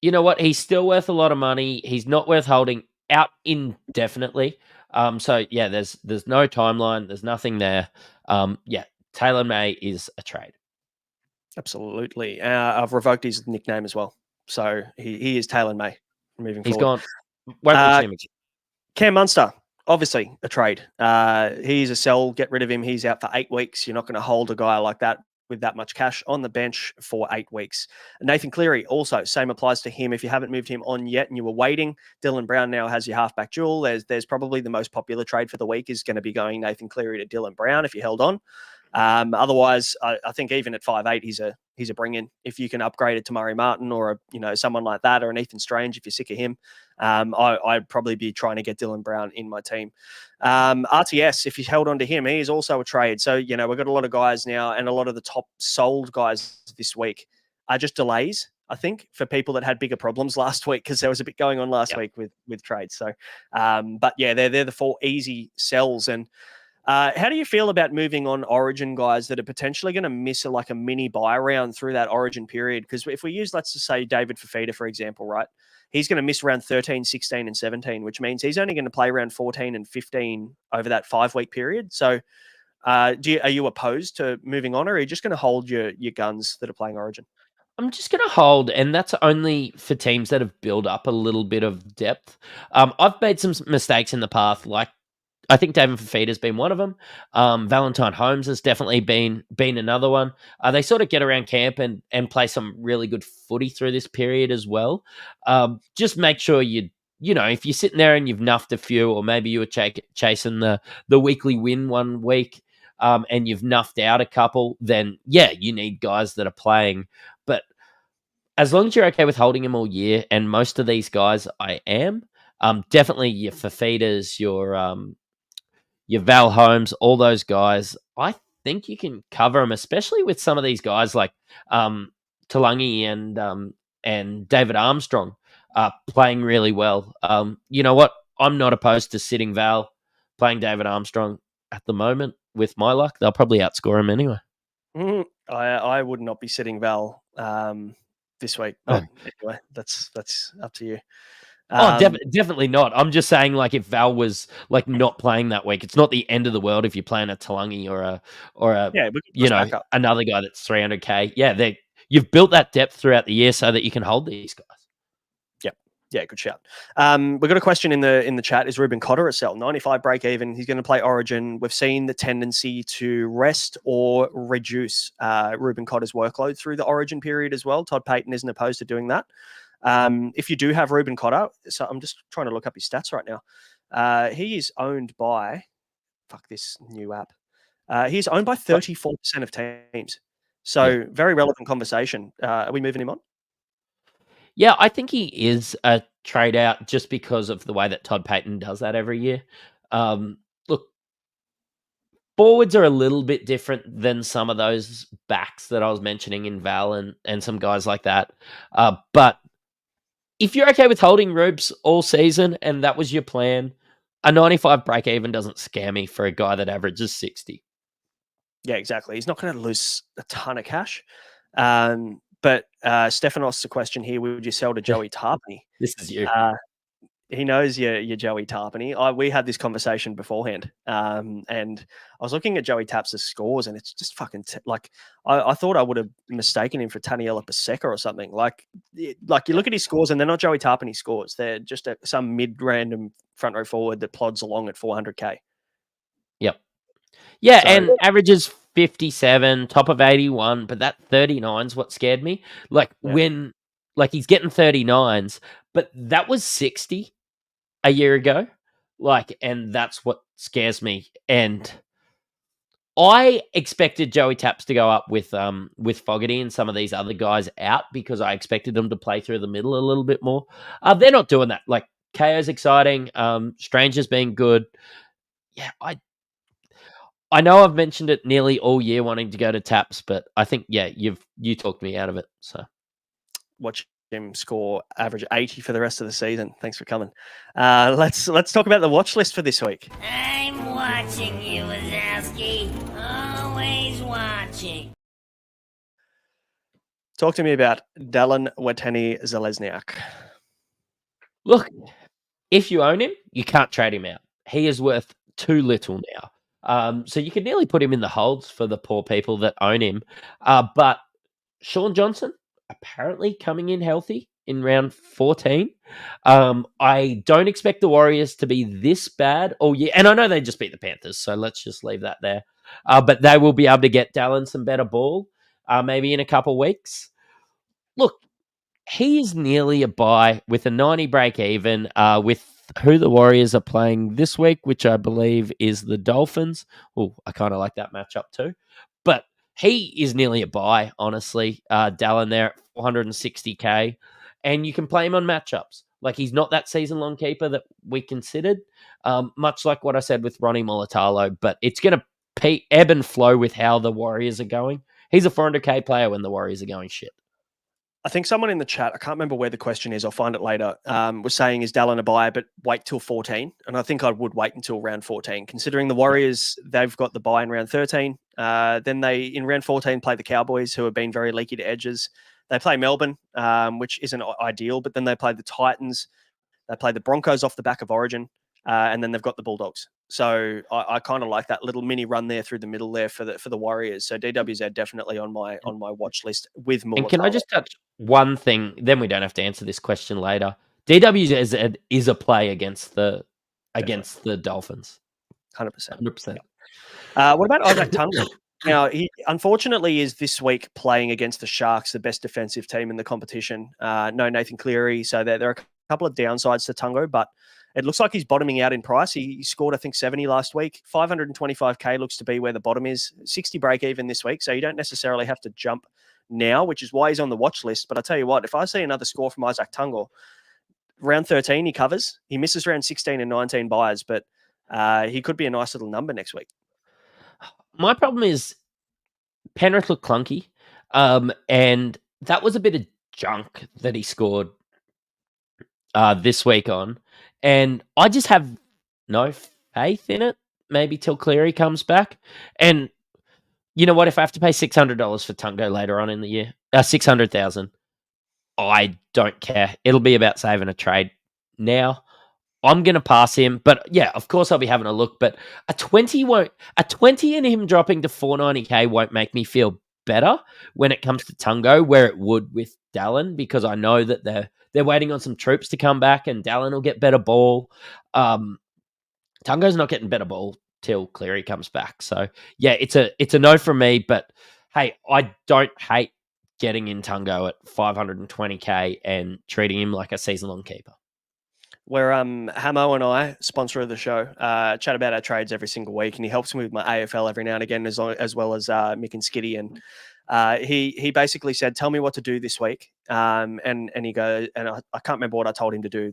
you know what? He's still worth a lot of money. He's not worth holding out indefinitely. So, there's no timeline. There's nothing there. Taylor May is a trade. Absolutely. I've revoked his nickname as well. So he is Taylor May moving He's forward. gone. Won't mention him again. Cam Munster, obviously a trade. He's a sell. Get rid of him. He's out for 8 weeks. You're not going to hold a guy like that with that much cash on the bench for 8 weeks. Nathan Cleary, also, same applies to him. If you haven't moved him on yet and you were waiting, Dylan Brown now has your halfback duel. There's probably the most popular trade for the week is going to be going Nathan Cleary to Dylan Brown if you held on. Otherwise, I think even at 5'8", he's a bring in. If you can upgrade it to Murray Martin or someone like that, or an Ethan Strange if you're sick of him, I'd probably be trying to get Dylan Brown in my team. RTS, if you held on to him, he is also a trade. So we've got a lot of guys now, and a lot of the top sold guys this week are just delays, I think, for people that had bigger problems last week, because there was a bit going on last week with trades. So, but yeah, they're the 4 easy sells. And how do you feel about moving on Origin guys that are potentially going to miss a mini buy round through that Origin period? Because if we use, let's just say, David Fafita, for example, right? He's going to miss round 13, 16, and 17, which means he's only going to play round 14 and 15 over that 5-week period. So are you opposed to moving on, or are you just going to hold your guns that are playing Origin? I'm just going to hold, and that's only for teams that have built up a little bit of depth. I've made some mistakes in the past, like I think David Fafita's been one of them. Valentine Holmes has definitely been another one. They sort of get around camp and play some really good footy through this period as well. Just make sure if you're sitting there and you've nuffed a few, or maybe you were chasing the weekly win one week, and you've nuffed out a couple, then yeah, you need guys that are playing. But as long as you're okay with holding them all year, and most of these guys I am, definitely your Fafitas, your Val Holmes, all those guys, I think you can cover them, especially with some of these guys like Talangi and David Armstrong playing really well. You know what? I'm not opposed to sitting Val, playing David Armstrong at the moment. With my luck, they'll probably outscore him anyway. I would not be sitting Val this week. But anyway, that's up to you. Definitely not. I'm just saying, if Val was not playing that week, it's not the end of the world if you're playing a Talangi or a another guy that's 300k. Yeah, you've built that depth throughout the year so that you can hold these guys. Yeah, good shout. We've got a question in the chat. Is Ruben Cotter a sell? 95 break even. He's going to play Origin. We've seen the tendency to rest or reduce Ruben Cotter's workload through the Origin period as well. Todd Payton isn't opposed to doing that. If you do have Ruben Cotter, so I'm just trying to look up his stats right now. He is owned by, this new app. He's owned by 34% of teams. So very relevant conversation. Are we moving him on? Yeah, I think he is a trade out just because of the way that Todd Payton does that every year. Look, forwards are a little bit different than some of those backs that I was mentioning in Val and some guys like that. But if you're okay with holding Rubes all season and that was your plan, a 95 break even doesn't scare me for a guy that averages 60. Yeah, exactly. He's not going to lose a ton of cash. But Stephanos, a question here: would you sell to Joey Tarpany? This is you. He knows you're Joey Tarpany. We had this conversation beforehand, and I was looking at Joey Taps' scores, and it's just fucking I thought I would have mistaken him for Taniela Paseka or something. You look at his scores, and they're not Joey Tarpany scores. They're just some mid-random front row forward that plods along at 400k. Yep. Yeah, so, and averages 57, top of 81, but that 39's what scared me. When he's getting 39s, but that was 60 a year ago. And that's what scares me. And I expected Joey Taps to go up with Fogarty and some of these other guys out because I expected them to play through the middle a little bit more. They're not doing that. KO's exciting. Stranger's been good. Yeah, I know I've mentioned it nearly all year wanting to go to Taps, but I think, you talked me out of it. So watch him score average 80 for the rest of the season. Thanks for coming. Let's talk about the watch list for this week. I'm watching you, Wazowski. Always watching. Talk to me about Dallin Watene-Zelezniak. Look, if you own him, you can't trade him out. He is worth too little now. So you could nearly put him in the holds for the poor people that own him. But Sean Johnson apparently coming in healthy in round 14. I don't expect the Warriors to be this bad all year. And I know they just beat the Panthers, so let's just leave that there. But they will be able to get Dallin some better ball maybe in a couple weeks. Look, he is nearly a buy with a 90 break even with who the Warriors are playing this week, which I believe is the Dolphins. Oh, I kind of like that matchup too. But he is nearly a buy, honestly. Dallin there at 460k. And you can play him on matchups. Like, he's not that season-long keeper that we considered, much like what I said with Ronnie Mulatalo, but it's going to ebb and flow with how the Warriors are going. He's a 400k player when the Warriors are going shit. I think someone in the chat, I can't remember where the question is, I'll find it later, was saying, is Dallin a buy, but wait till 14? And I think I would wait until round 14, considering the Warriors, they've got the buy in round 13. Then they, in round 14, play the Cowboys, who have been very leaky to edges. They play Melbourne, which isn't ideal, but then they play the Titans. They play the Broncos off the back of Origin, and then they've got the Bulldogs. So I kind of like that little mini run there through the middle there for the Warriors. So DWZ definitely on my watch list with more. And can I just touch one thing? Then we don't have to answer this question later. DWZ is a play against the Dolphins. 100%. 100%. What about Isaac Tungo? Now, he unfortunately is this week playing against the Sharks, the best defensive team in the competition. No Nathan Cleary, so there are a couple of downsides to Tungo, but it looks like he's bottoming out in price. He scored, I think, 70 last week. 525k looks to be where the bottom is. 60 break even this week, so you don't necessarily have to jump now, which is why he's on the watch list. But I tell you what, if I see another score from Isaac Tungo, round 13 he covers. He misses round 16 and 19 buys, but he could be a nice little number next week. My problem is Penrith looked clunky, and that was a bit of junk that he scored this week on. And I just have no faith in it, maybe till Cleary comes back. And you know what? If I have to pay $600 for Tungo later on in the year, 600,000, I don't care. It'll be about saving a trade. Now, I'm going to pass him, but yeah, of course I'll be having a look, but a 20 and him dropping to 490k won't make me feel better when it comes to Tungo, where it would with Dallin, because I know that they're waiting on some troops to come back and Dallin will get better ball. Tungo's not getting better ball till Cleary comes back. So yeah, it's a no from me, but hey, I don't hate getting in Tungo at 520k and treating him like a season-long keeper. Where Hamo and I, sponsor of the show, chat about our trades every single week, and he helps me with my AFL every now and again, as well as Mick and Skitty. And he basically said, "Tell me what to do this week." And he goes, and I can't remember what I told him to do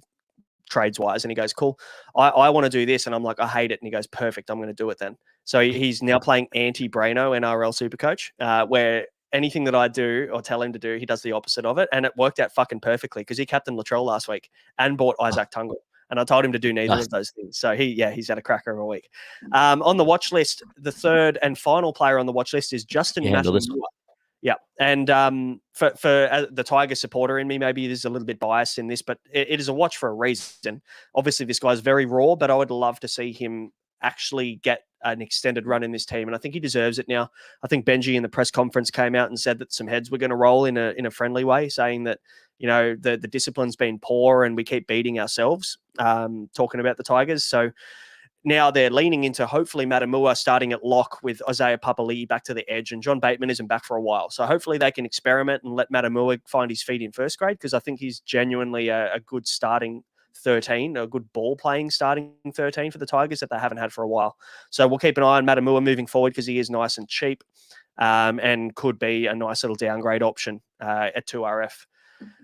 trades wise, and he goes, "Cool, I want to do this," and I'm like, "I hate it," and he goes, "Perfect, I'm going to do it then." So he's now playing anti-Braino NRL Supercoach, where anything that I do or tell him to do, he does the opposite of it. And it worked out fucking perfectly because he captained Latrell last week and bought Isaac Tungo. And I told him to do neither of those things. So he's had a cracker of a week. On the watch list, the third and final player on the watch list is Justin Matamua. Yeah. And for the Tiger supporter in me, maybe there's a little bit biased in this, but it is a watch for a reason. Obviously, this guy's very raw, but I would love to see him actually get an extended run in this team, and I think he deserves it now. I think Benji in the press conference came out and said that some heads were going to roll in a friendly way, saying that, you know, the discipline's been poor and we keep beating ourselves, talking about the Tigers. So now they're leaning into hopefully Matamua starting at lock with Isaiah Papali'i back to the edge, and John Bateman isn't back for a while. So hopefully they can experiment and let Matamua find his feet in first grade, because I think he's genuinely a good starting 13, a good ball playing starting 13 for the Tigers that they haven't had for a while. So we'll keep an eye on Matamua moving forward because he is nice and cheap, and could be a nice little downgrade option at 2RF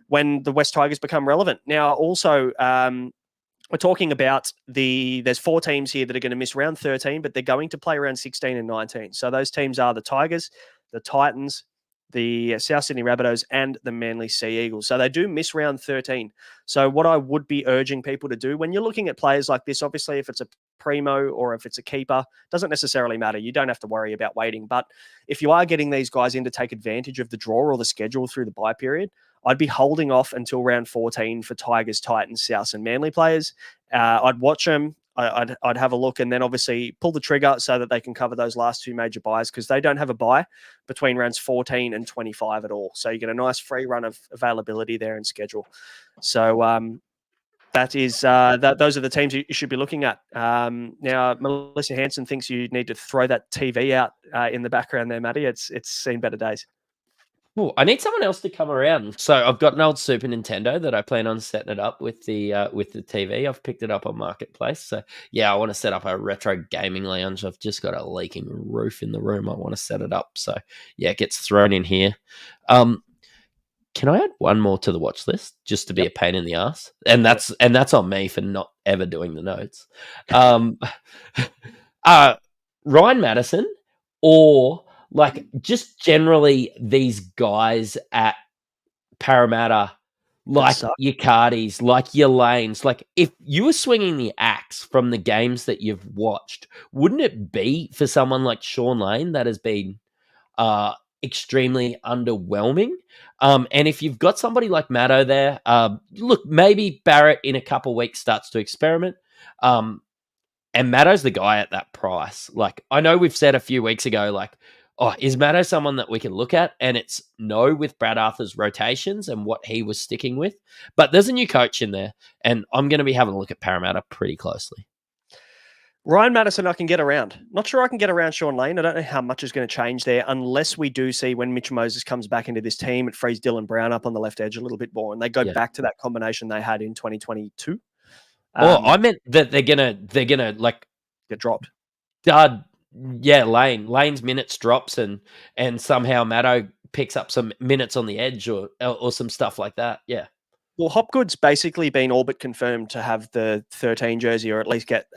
when the West Tigers become relevant. Now, also, we're talking about there's 4 teams here that are going to miss round 13, but they're going to play around 16 and 19. So those teams are the Tigers, the Titans, the South Sydney Rabbitohs, and the Manly Sea Eagles. So they do miss round 13. So what I would be urging people to do when you're looking at players like this, obviously if it's a primo or if it's a keeper, doesn't necessarily matter. You don't have to worry about waiting. But if you are getting these guys in to take advantage of the draw or the schedule through the bye period, I'd be holding off until round 14 for Tigers, Titans, Souths, and Manly players. I'd watch them. I'd have a look, and then obviously pull the trigger so that they can cover those last two major buys, because they don't have a buy between rounds 14 and 25 at all. So you get a nice free run of availability there in schedule. So that is those are the teams you should be looking at. Now, Melissa Hanson thinks you need to throw that TV out in the background there, Matty. It's seen better days. Ooh, I need someone else to come around. So I've got an old Super Nintendo that I plan on setting it up with the TV. I've picked it up on Marketplace. So yeah, I want to set up a retro gaming lounge. I've just got a leaking roof in the room. I want to set it up. So yeah, it gets thrown in here. Can I add one more to the watch list just to be a pain in the ass? And that's on me for not ever doing the notes. Ryan Madison, or like just generally these guys at Parramatta, like your Cardis, like your Lanes, like if you were swinging the axe from the games that you've watched, wouldn't it be for someone like Sean Lane that has been extremely underwhelming? And if you've got somebody like Matto there, look, maybe Barrett in a couple of weeks starts to experiment. And Matto's the guy at that price. Like, I know we've said a few weeks ago, like, oh, is Matto someone that we can look at? And it's no with Brad Arthur's rotations and what he was sticking with. But there's a new coach in there, and I'm going to be having a look at Parramatta pretty closely. Ryan Madison, I can get around. Not sure I can get around Sean Lane. I don't know how much is going to change there, unless we do see when Mitch Moses comes back into this team, it frees Dylan Brown up on the left edge a little bit more, and they go back to that combination they had in 2022. I meant that they're gonna like get dropped. Lane's minutes drops and somehow Matto picks up some minutes on the edge or some stuff like that. Yeah. Well, Hopgood's basically been all but confirmed to have the 13 jersey, or at least get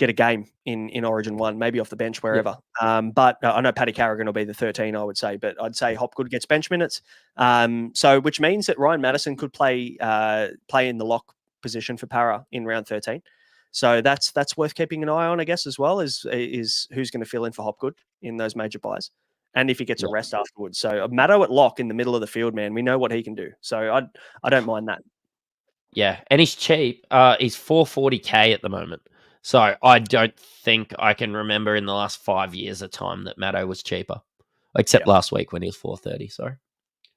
a game in Origin 1, maybe off the bench wherever. Yeah. But I know Paddy Carrigan will be the 13, I would say, but I'd say Hopgood gets bench minutes. So which means that Ryan Madison could play in the lock position for Para in round 13. So that's worth keeping an eye on, I guess, as well, is who's going to fill in for Hopgood in those major buys, and if he gets a rest afterwards. So Matto at lock in the middle of the field, man, we know what he can do. So I don't mind that. Yeah, and he's cheap. He's $440K at the moment. So I don't think I can remember in the last 5 years a time that Matto was cheaper, except last week when he was $430. Sorry.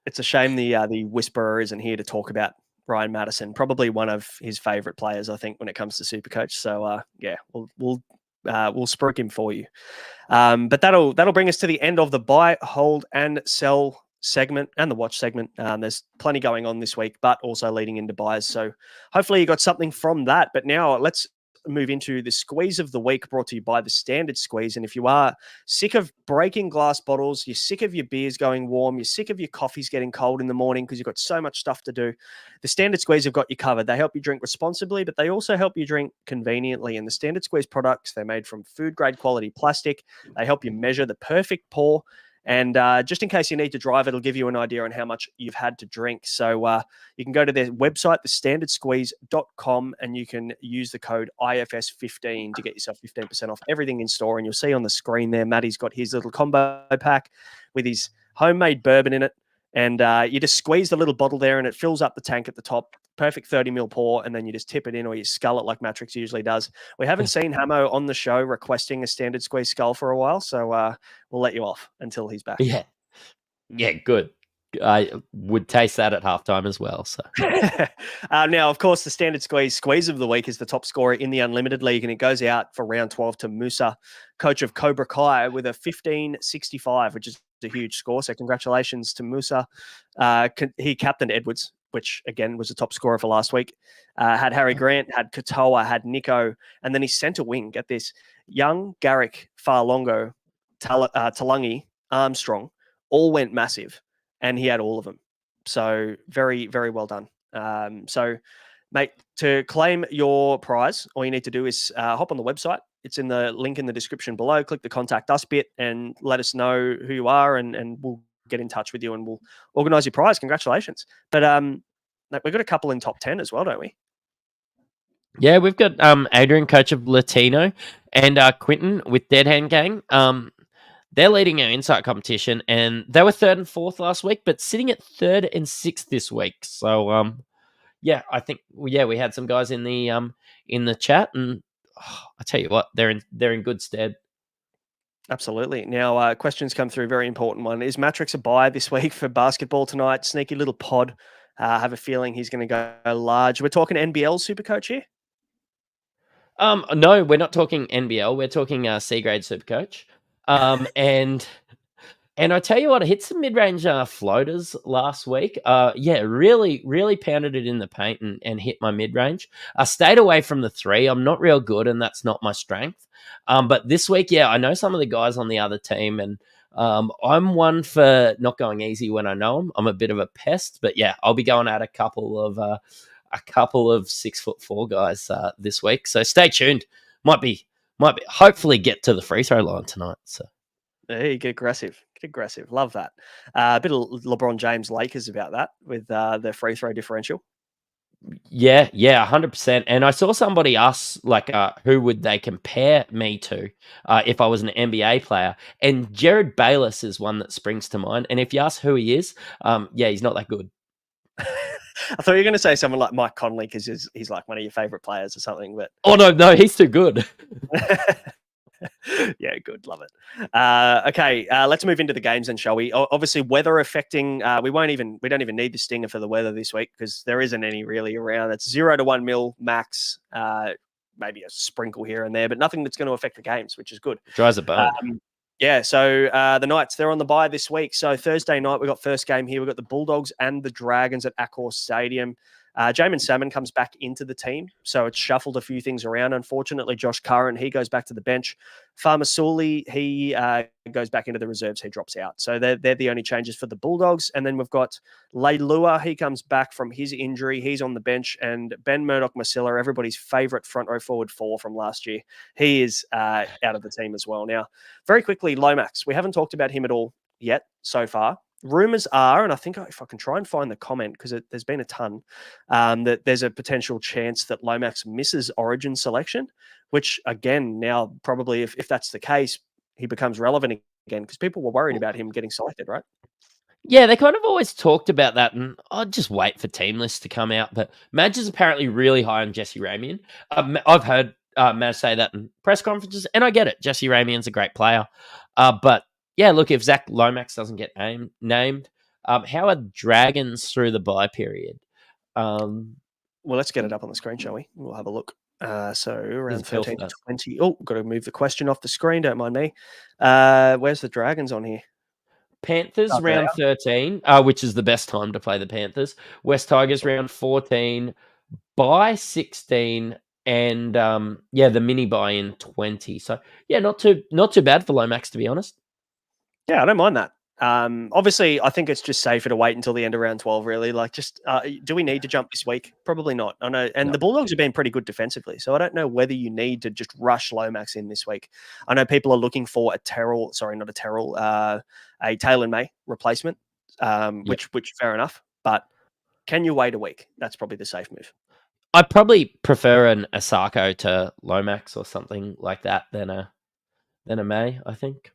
It's a shame the Whisperer isn't here to talk about Ryan Madison, probably one of his favorite players, I think, when it comes to Supercoach. So we'll spruik him for you. But that'll bring us to the end of the buy, hold, and sell segment and the watch segment. There's plenty going on this week, but also leading into buys. So hopefully you got something from that. But now let's move into the squeeze of the week, brought to you by the Standard Squeeze. And if you are sick of breaking glass bottles, you're sick of your beers going warm, you're sick of your coffees getting cold in the morning because you've got so much stuff to do, the Standard Squeeze have got you covered. They help you drink responsibly, but they also help you drink conveniently. And the Standard Squeeze products, they're made from food grade quality plastic. They help you measure the perfect pour. And just in case you need to drive, it'll give you an idea on how much you've had to drink. So you can go to their website, thestandardsqueeze.com, and you can use the code IFS15 to get yourself 15% off everything in store. And you'll see on the screen there, Matty's got his little combo pack with his homemade bourbon in it. And you just squeeze the little bottle there and it fills up the tank at the top. Perfect 30 ml pour, and then you just tip it in, or you scull it like Mattrix usually does. We haven't seen Hamo on the show requesting a Standard Squeeze skull for a while, so we'll let you off until he's back. Yeah, good. I would taste that at halftime as well. So now, of course, the Standard Squeeze of the week is the top scorer in the Unlimited League, and it goes out for round 12 to Musa, coach of Cobra Kai, with a 15.65, which is a huge score. So congratulations to Musa. He captained Edwards, which again was the top scorer for last week. Had Harry Grant, had Katoa, had Nico, and then his centre wing, get this, Young, Garrick, Farlongo, Talangi, Armstrong, all went massive, and he had all of them. So very, very well done. So, mate, to claim your prize, all you need to do is hop on the website. It's in the link in the description below. Click the contact us bit and let us know who you are, and we'll get in touch with you and we'll organise your prize. Congratulations. But we've got a couple in top 10 as well, don't we? Yeah, we've got Adrian, coach of Latino, and Quinton with Dead Hand Gang. They're leading our insight competition, and they were 3rd and 4th last week, but sitting at 3rd and 6th this week. So I think we had some guys in the chat, and I tell you what, they're in good stead. Absolutely. Now, questions come through. Very important one. Is Mattrix a buy this week for basketball tonight? Sneaky little pod. I have a feeling he's going to go large. We're talking NBL Supercoach here. No, we're not talking NBL. We're talking C grade Supercoach. And I tell you what, I hit some mid-range floaters last week. Really, really pounded it in the paint and hit my mid-range. I stayed away from the three. I'm not real good, and that's not my strength. But this week, I know some of the guys on the other team, and I'm one for not going easy when I know them. I'm a bit of a pest, but I'll be going at a couple of 6'4" guys this week. So stay tuned. Might be hopefully get to the free throw line tonight. So. Hey, get aggressive. Get aggressive. Love that. A bit of LeBron James Lakers about that with the free throw differential. Yeah, 100%. And I saw somebody ask, like, who would they compare me to if I was an NBA player? And Jared Bayless is one that springs to mind. And if you ask who he is, he's not that good. I thought you were going to say someone like Mike Conley because he's like one of your favorite players or something. But no, he's too good. Yeah, good. Love it. Okay, let's move into the games then, shall we? Obviously, weather affecting. We don't even need the stinger for the weather this week because there isn't any really around. It's 0 to 1 mil max. Maybe a sprinkle here and there, but nothing that's going to affect the games, which is good. Dries a bone. So the Knights, they're on the bye this week. So Thursday night, we got first game here. We've got the Bulldogs and the Dragons at Accor Stadium. Jamin Salmon comes back into the team, so it's shuffled a few things around. Unfortunately, Josh Curran, he goes back to the bench. Farmasuli, he goes back into the reserves. He drops out. So they're the only changes for the Bulldogs. And then we've got Leilua. He comes back from his injury. He's on the bench. And Ben Murdoch-Masila, everybody's favourite front row forward 4 from last year, he is out of the team as well. Now, very quickly, Lomax. We haven't talked about him at all yet so far. Rumors are, and I think if I can try and find the comment, because there's been a ton, that there's a potential chance that Lomax misses Origin selection, which again, now probably if that's the case, he becomes relevant again because people were worried about him getting selected, right? Yeah, they kind of always talked about that, and I'd just wait for team lists to come out. But Madge is apparently really high on Jesse Ramian. I've heard Madge say that in press conferences, and I get it. Jesse Ramian's a great player. But yeah, look, if Zach Lomax doesn't get named, how are Dragons through the bye period? Well, let's get it up on the screen, shall we? We'll have a look. So around 13 to 20. Oh, got to move the question off the screen. Don't mind me. Where's the Dragons on here? Panthers round 13, which is the best time to play the Panthers. West Tigers round 14, bye 16, and the mini bye in 20. So yeah, not too bad for Lomax, to be honest. Yeah, I don't mind that. Obviously, I think it's just safer to wait until the end of round 12, really. Like, just do we need to jump this week? Probably not. I know, and the Bulldogs have been pretty good defensively, so I don't know whether you need to just rush Lomax in this week. I know people are looking for a Taylor May replacement, which fair enough. But can you wait a week? That's probably the safe move. I probably prefer an Asako to Lomax or something like that than a May, I think.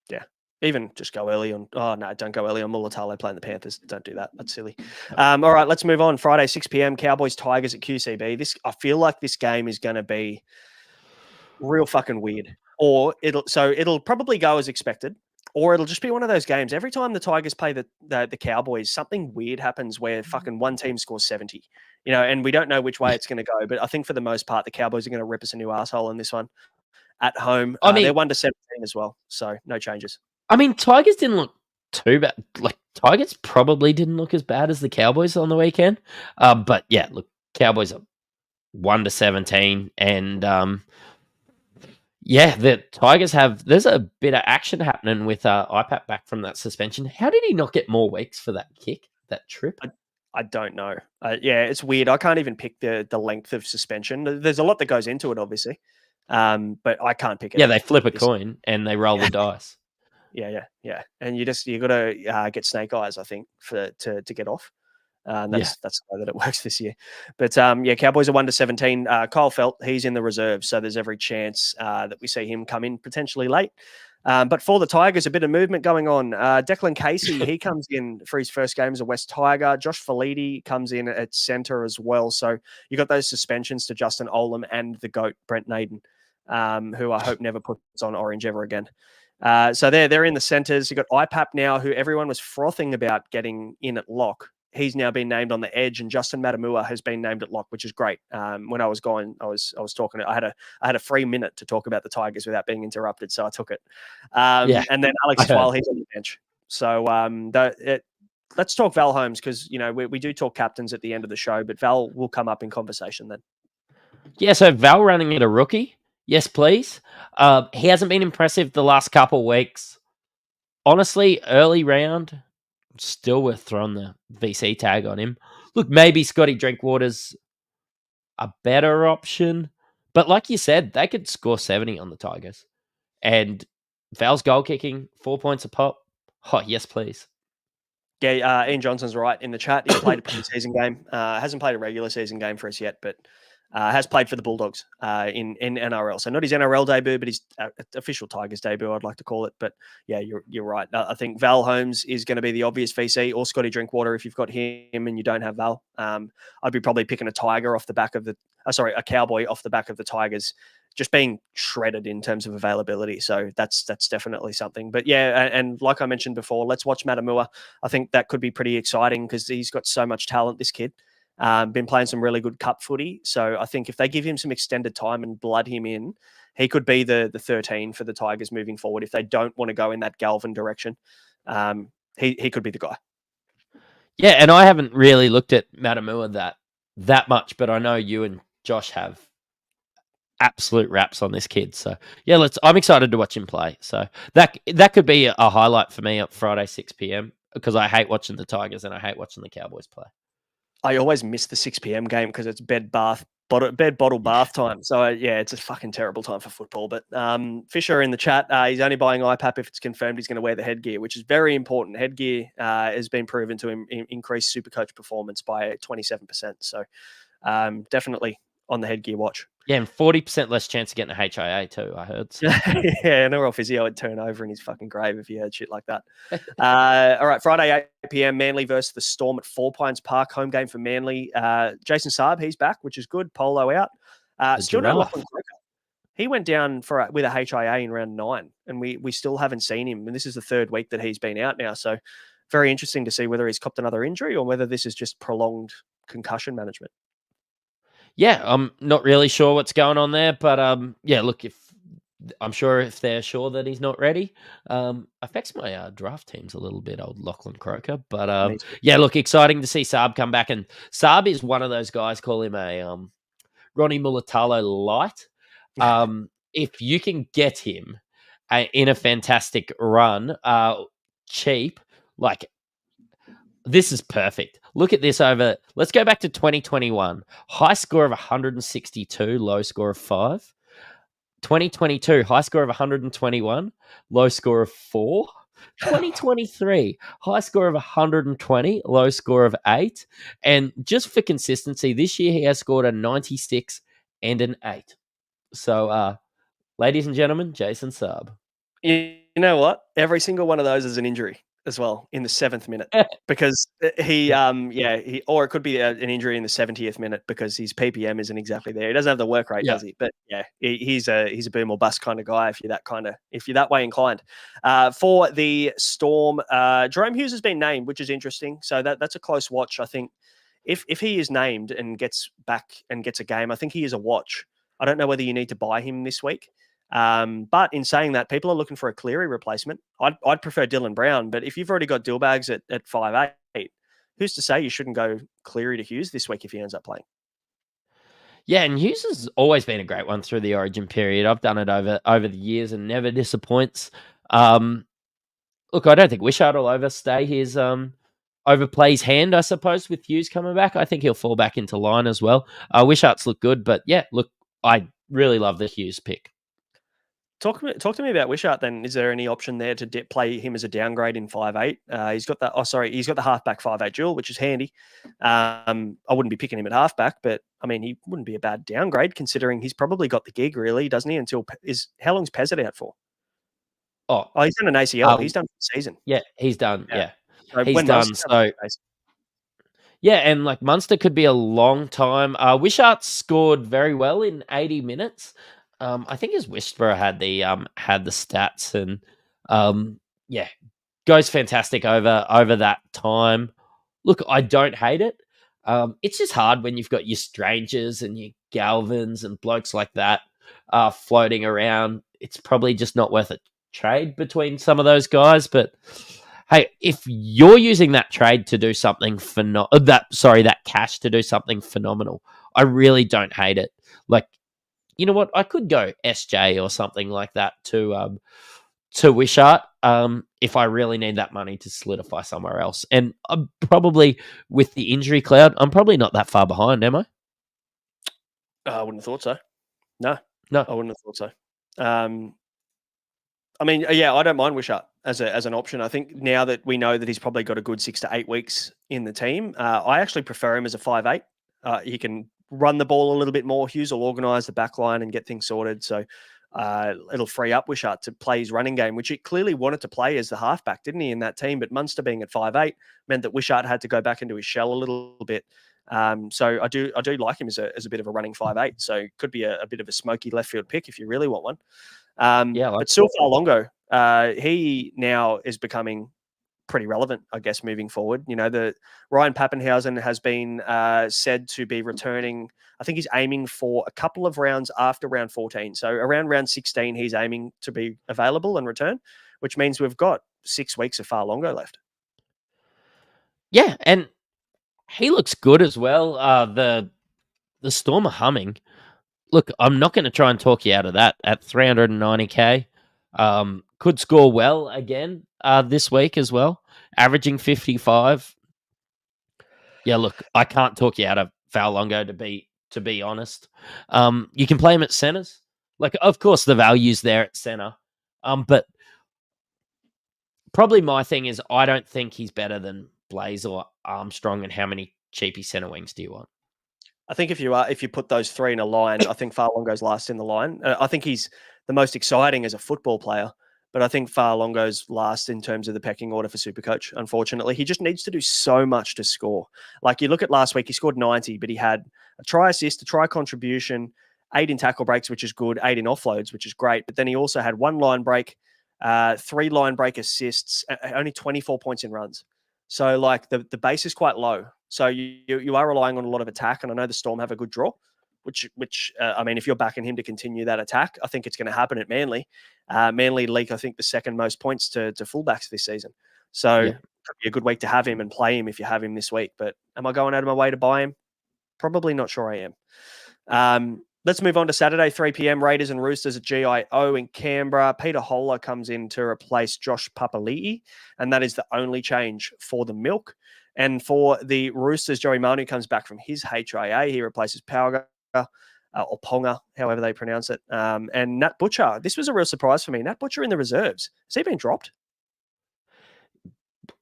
Yeah. Even just go early on. Oh, no, don't go early on Mulatalo playing the Panthers. Don't do that. That's silly. All right, let's move on. Friday, 6 p.m., Cowboys Tigers at QCB. I feel like this game is going to be real fucking weird. Or it'll probably go as expected, or it'll just be one of those games. Every time the Tigers play the Cowboys, something weird happens where fucking one team scores 70. And we don't know which way it's going to go. But I think for the most part, the Cowboys are going to rip us a new asshole in this one at home. They're 1-17 as well, so no changes. I mean, Tigers didn't look too bad. Like, Tigers probably didn't look as bad as the Cowboys on the weekend. But yeah, look, Cowboys are 1-17, and the Tigers there's a bit of action happening with IPAP back from that suspension. How did he not get more weeks for that kick, that trip? I don't know. It's weird. I can't even pick the length of suspension. There's a lot that goes into it, obviously. But I can't pick it. Yeah, they flip a coin and they roll the dice. Yeah. And you got to get snake eyes, I think, to get off. That's the way that it works this year. But Cowboys are 1-17. Kyle Felt, he's in the reserve, so there's every chance that we see him come in potentially late. But for the Tigers, a bit of movement going on. Declan Casey, he comes in for his first game as a West Tiger. Josh Felitti comes in at centre as well. So you got those suspensions to Justin Olam and the GOAT, Brent Naden, who I hope never puts on orange ever again. So they're in the centres. You got IPAP now, who everyone was frothing about getting in at lock. He's now been named on the edge, and Justin Matamua has been named at lock, which is great. When I was going, I was talking. I had a free minute to talk about the Tigers without being interrupted, so I took it. And then Alex Twile, he's on the bench. So let's talk Val Holmes, because we do talk captains at the end of the show, but Val will come up in conversation then. Yeah, so Val running at a rookie. Yes, please. He hasn't been impressive the last couple of weeks. Honestly, early round, still worth throwing the VC tag on him. Look, maybe Scotty Drinkwater's a better option. But like you said, they could score 70 on the Tigers. And Val's goal kicking, 4 points a pop. Oh, yes, please. Yeah, Ian Johnson's right in the chat. He's played a preseason game. Hasn't played a regular season game for us yet, but has played for the Bulldogs in NRL. So not his NRL debut, but his official Tigers debut, I'd like to call it. But yeah, you're right. I think Val Holmes is going to be the obvious VC, or Scotty Drinkwater if you've got him and you don't have Val. I'd be probably picking a Tiger off the back of a Cowboy off the back of the Tigers, just being shredded in terms of availability. So that's definitely something. But yeah, and like I mentioned before, let's watch Matamua. I think that could be pretty exciting because he's got so much talent, this kid. Been playing some really good cup footy. So I think if they give him some extended time and blood him in, he could be the 13 for the Tigers moving forward. If they don't want to go in that Galvin direction, he could be the guy. Yeah, and I haven't really looked at Matamua that much, but I know you and Josh have absolute raps on this kid. So yeah, I'm excited to watch him play. So that could be a highlight for me at Friday 6 p.m. because I hate watching the Tigers and I hate watching the Cowboys play. I always miss the 6 p.m. game because it's bed bottle bath time. So yeah, it's a fucking terrible time for football. But Fisher in the chat, he's only buying IPAP if it's confirmed he's going to wear the headgear, which is very important. Headgear has been proven to increase Supercoach performance by 27%. So definitely on the headgear watch. Yeah, and 40% less chance of getting a HIA too, I heard. So. Yeah, NRL physio would turn over in his fucking grave if he heard shit like that. All right, Friday, 8 p.m, Manly versus the Storm at 4 Pines Park, home game for Manly. Jason Saab, he's back, which is good. Polo out. Still no Lachlan Croker. He went down with a HIA in round 9, and we still haven't seen him. And this is the third week that he's been out now. So very interesting to see whether he's copped another injury or whether this is just prolonged concussion management. Yeah, I'm not really sure what's going on there, but yeah, look, I'm sure if they're sure that he's not ready, affects my draft teams a little bit, old Lachlan Croker. But yeah, look, exciting to see Saab come back, and Saab is one of those guys. Call him a Ronnie Mulatalo light. If you can get him in a fantastic run, cheap, like. This is perfect. Look at this let's go back to 2021. High score of 162, low score of 5. 2022, high score of 121, low score of 4. 2023, high score of 120, low score of 8. And just for consistency, this year he has scored a 96 and an 8. So, ladies and gentlemen, Jason Saab. You know what? Every single one of those is an injury as well in the 7th minute, because or it could be an injury in the 70th minute because his PPM isn't exactly there. He doesn't have the work rate, does he? But yeah, he's a boom or bust kind of guy if you're that way inclined. For the Storm, Jerome Hughes has been named, which is interesting. So that's a close watch. I think if he is named and gets back and gets a game, I think he is a watch. I don't know whether you need to buy him this week. But in saying that, people are looking for a Cleary replacement. I'd prefer Dylan Brown, but if you've already got Dillbags at 5'8", who's to say you shouldn't go Cleary to Hughes this week if he ends up playing? Yeah, and Hughes has always been a great one through the Origin period. I've done it over the years and never disappoints. Look, I don't think Wishart will overstay his overplay his hand, I suppose, with Hughes coming back. I think he'll fall back into line as well. Wishart's look good, but yeah, look, I really love the Hughes pick. Talk to me about Wishart then. Is there any option there to play him as a downgrade in 5'8"? He's got the halfback 5'8" dual, which is handy. I wouldn't be picking him at halfback, but I mean, he wouldn't be a bad downgrade considering he's probably got the gig, really, doesn't he? How long's Pezzett out for? Oh, Oh, he's done an ACL. He's done for the season. yeah, he's done. Yeah. Yeah, So he's when done. Munster's So yeah, and like Munster could be a long time. Wishart scored very well in 80 minutes. I think his Whisperer had the stats and yeah, goes fantastic over that time. Look, I don't hate it. It's just hard when you've got your Strangers and your Galvins and blokes like that floating around. It's probably just not worth a trade between some of those guys. But hey, if you're using that trade to do something that cash to do something phenomenal, I really don't hate it. Like, you know what? I could go SJ or something like that to Wishart if I really need that money to solidify somewhere else. And I'm probably, with the injury cloud, I'm probably not that far behind, am I? I wouldn't have thought so. No, No. I wouldn't have thought so. I mean, yeah, I don't mind Wishart as an option. I think now that we know that he's probably got a good 6 to 8 weeks in the team, I actually prefer him as a 5'8". He can run the ball a little bit more. Hughes will organise the back line and get things sorted. So it'll free up Wishart to play his running game, which he clearly wanted to play as the halfback, didn't he, in that team? But Munster being at 5'8" meant that Wishart had to go back into his shell a little bit. So I do like him as a bit of a running 5'8". So could be a bit of a smoky left field pick if you really want one. But still Farlongo, he now is becoming pretty relevant, I guess, moving forward. You know, the Ryan Pappenhausen has been said to be returning. I think he's aiming for a couple of rounds after round 14. So around round 16, he's aiming to be available and return, which means we've got 6 weeks of Farlongo left. Yeah, and he looks good as well. The Storm are humming. Look, I'm not going to try and talk you out of that at 390k. Could score well again this week as well, averaging 55. Yeah, look, I can't talk you out of Farlongo to be honest. You can play him at centers. Like, of course, the value's there at center. But probably my thing is I don't think he's better than Blaze or Armstrong. And how many cheapy center wings do you want? I think if you put those three in a line, I think Farlongo's last in the line. I think he's the most exciting as a football player, but I think Farlongo's last in terms of the pecking order for Supercoach. Unfortunately, he just needs to do so much to score. Like, you look at last week, he scored 90, but he had a try assist, a try contribution, 8 in tackle breaks, which is good, 8 in offloads, which is great. But then he also had 1 line break, 3 line break assists, only 24 points in runs. So, like, the base is quite low. So you are relying on a lot of attack, and I know the Storm have a good draw, which I mean, if you're backing him to continue that attack, I think it's going to happen at Manly. Manly leak, I think, the second most points to fullbacks this season. So it could be a good week to have him and play him if you have him this week. But am I going out of my way to buy him? Probably not sure I am. Let's move on to Saturday, 3 p.m. Raiders and Roosters at GIO in Canberra. Peter Hola comes in to replace Josh Papali'i, and that is the only change for the Milk. And for the Roosters, Joey Manu comes back from his HIA. He replaces Pauga or Ponga, however they pronounce it. And Nat Butcher. This was a real surprise for me. Nat Butcher in the reserves. Has he been dropped?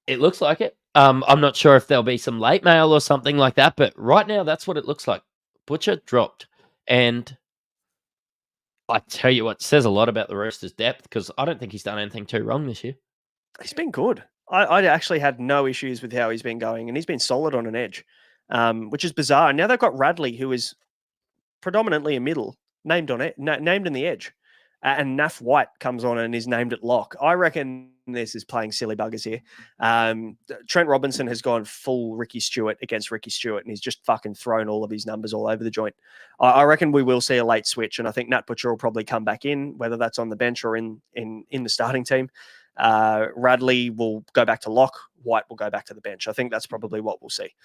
It looks like it. I'm not sure if there'll be some late mail or something like that, but right now that's what it looks like. Butcher dropped. And I tell you what, says a lot about the Roosters' depth, because I don't think he's done anything too wrong this year. He's been good. I actually had no issues with how he's been going, and he's been solid on an edge, which is bizarre. Now they've got Radley, who is predominantly a middle, named in the edge. And Naf White comes on and is named at lock. I reckon this is playing silly buggers here. Trent Robinson has gone full Ricky Stewart against Ricky Stewart, and he's just fucking thrown all of his numbers all over the joint. I reckon we will see a late switch, and I think Nat Butcher will probably come back in, whether that's on the bench or in the starting team. Radley will go back to lock. White will go back to the bench. I think that's probably what we'll see.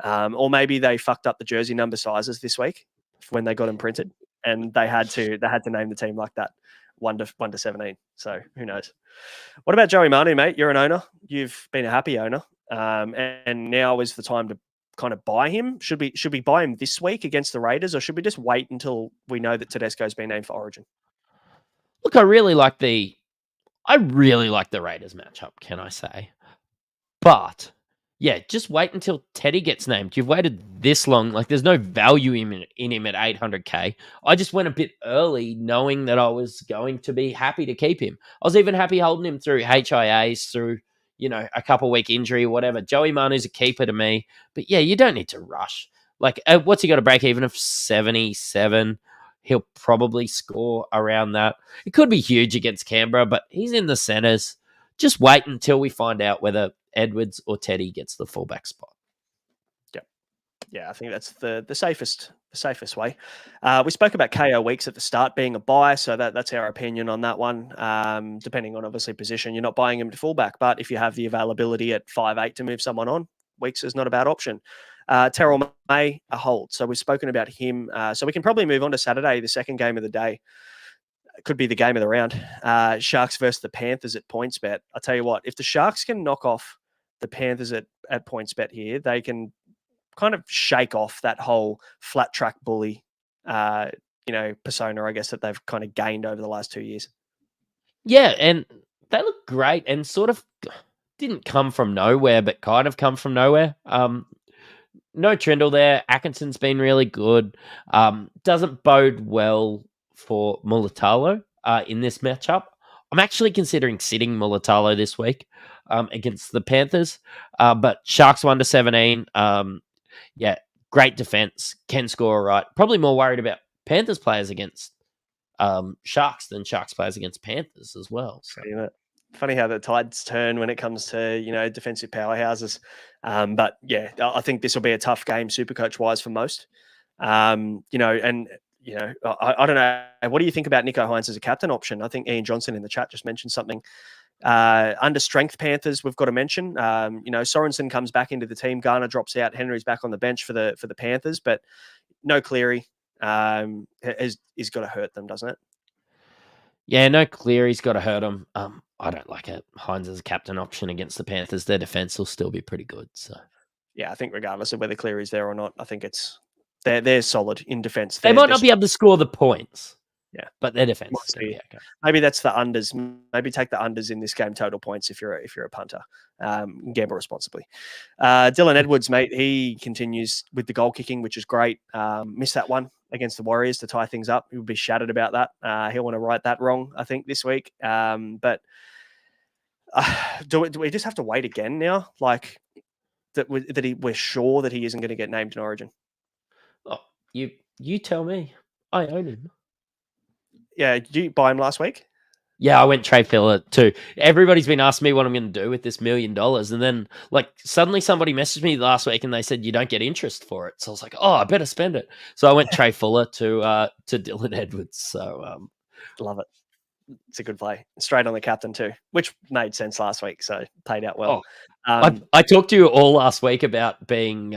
Or maybe they fucked up the jersey number sizes this week when they got them printed, and they had to name the team like that, 1 to 17. So who knows? What about Joey Manu, mate? You're an owner. You've been a happy owner, and now is the time to kind of buy him. Should we buy him this week against the Raiders, or should we just wait until we know that Tedesco's been named for Origin? Look, I really like the Raiders matchup, can I say? But Yeah, just wait until Teddy gets named. You've waited this long. Like, there's no value in him at 800K. I just went a bit early knowing that I was going to be happy to keep him. I was even happy holding him through HIAs, through, a couple week injury, whatever. Joey Manu's a keeper to me. But yeah, you don't need to rush. Like, what's he got to break even of 77? He'll probably score around that. It could be huge against Canberra, but he's in the centres. Just wait until we find out whether Edwards or Teddy gets the fullback spot. Yeah, I think that's the safest way. We spoke about KO weeks at the start being a buy, so that's our opinion on that one. Depending on obviously position, you're not buying him to fullback, but if you have the availability at 5'8" to move someone on, weeks is not a bad option. Terrell May, a hold. So we've spoken about him. So we can probably move on to Saturday, the second game of the day. It could be the game of the round. Sharks versus the Panthers at PointsBet. I'll tell you what, if the Sharks can knock off the Panthers at PointsBet here, they can kind of shake off that whole flat track bully, persona, I guess, that they've kind of gained over the last 2 years. Yeah, and they look great and sort of didn't come from nowhere, but kind of come from nowhere. No Trindle there. Atkinson's been really good. Doesn't bode well for Mulatalo in this matchup. I'm actually considering sitting Mulatalo this week against the Panthers, but Sharks 1-17. Yeah, great defense, can score right. Probably more worried about Panthers players against Sharks than Sharks players against Panthers as well. So. Funny how the tides turn when it comes to, defensive powerhouses. But yeah, I think this will be a tough game Supercoach wise for most. I don't know. What do you think about Nicho Hynes as a captain option? I think Ian Johnson in the chat just mentioned something. Under strength Panthers, we've got to mention. Sorensen comes back into the team. Garner drops out. Henry's back on the bench for the Panthers, but no Cleary. Is got to hurt them, doesn't it? Yeah, no Cleary's got to hurt them. I don't like it. Hynes as a captain option against the Panthers. Their defense will still be pretty good. So yeah, I think regardless of whether Cleary's there or not, I think they're solid in defense. They might not be able to score the points. Yeah, but their defense is going to be okay. Maybe that's the unders. Maybe take the unders in this game total points if you're a punter. Gamble responsibly. Dylan Edwards, mate, he continues with the goal kicking, which is great. Missed that one against the Warriors to tie things up. He would be shattered about that. He'll want to right that wrong, I think, this week. But do we just have to wait again now? Like we're sure that he isn't going to get named in Origin? Oh, you tell me. I own him. Yeah, did you buy him last week? Yeah, I went Trey Filler too. Everybody's been asking me what I'm going to do with this $1 million. And then suddenly somebody messaged me last week and they said, you don't get interest for it. So I was like, oh, I better spend it. So I went Trey Fuller to Dylan Edwards. So love it. It's a good play. Straight on the captain too, which made sense last week. So paid out well. I talked to you all last week about being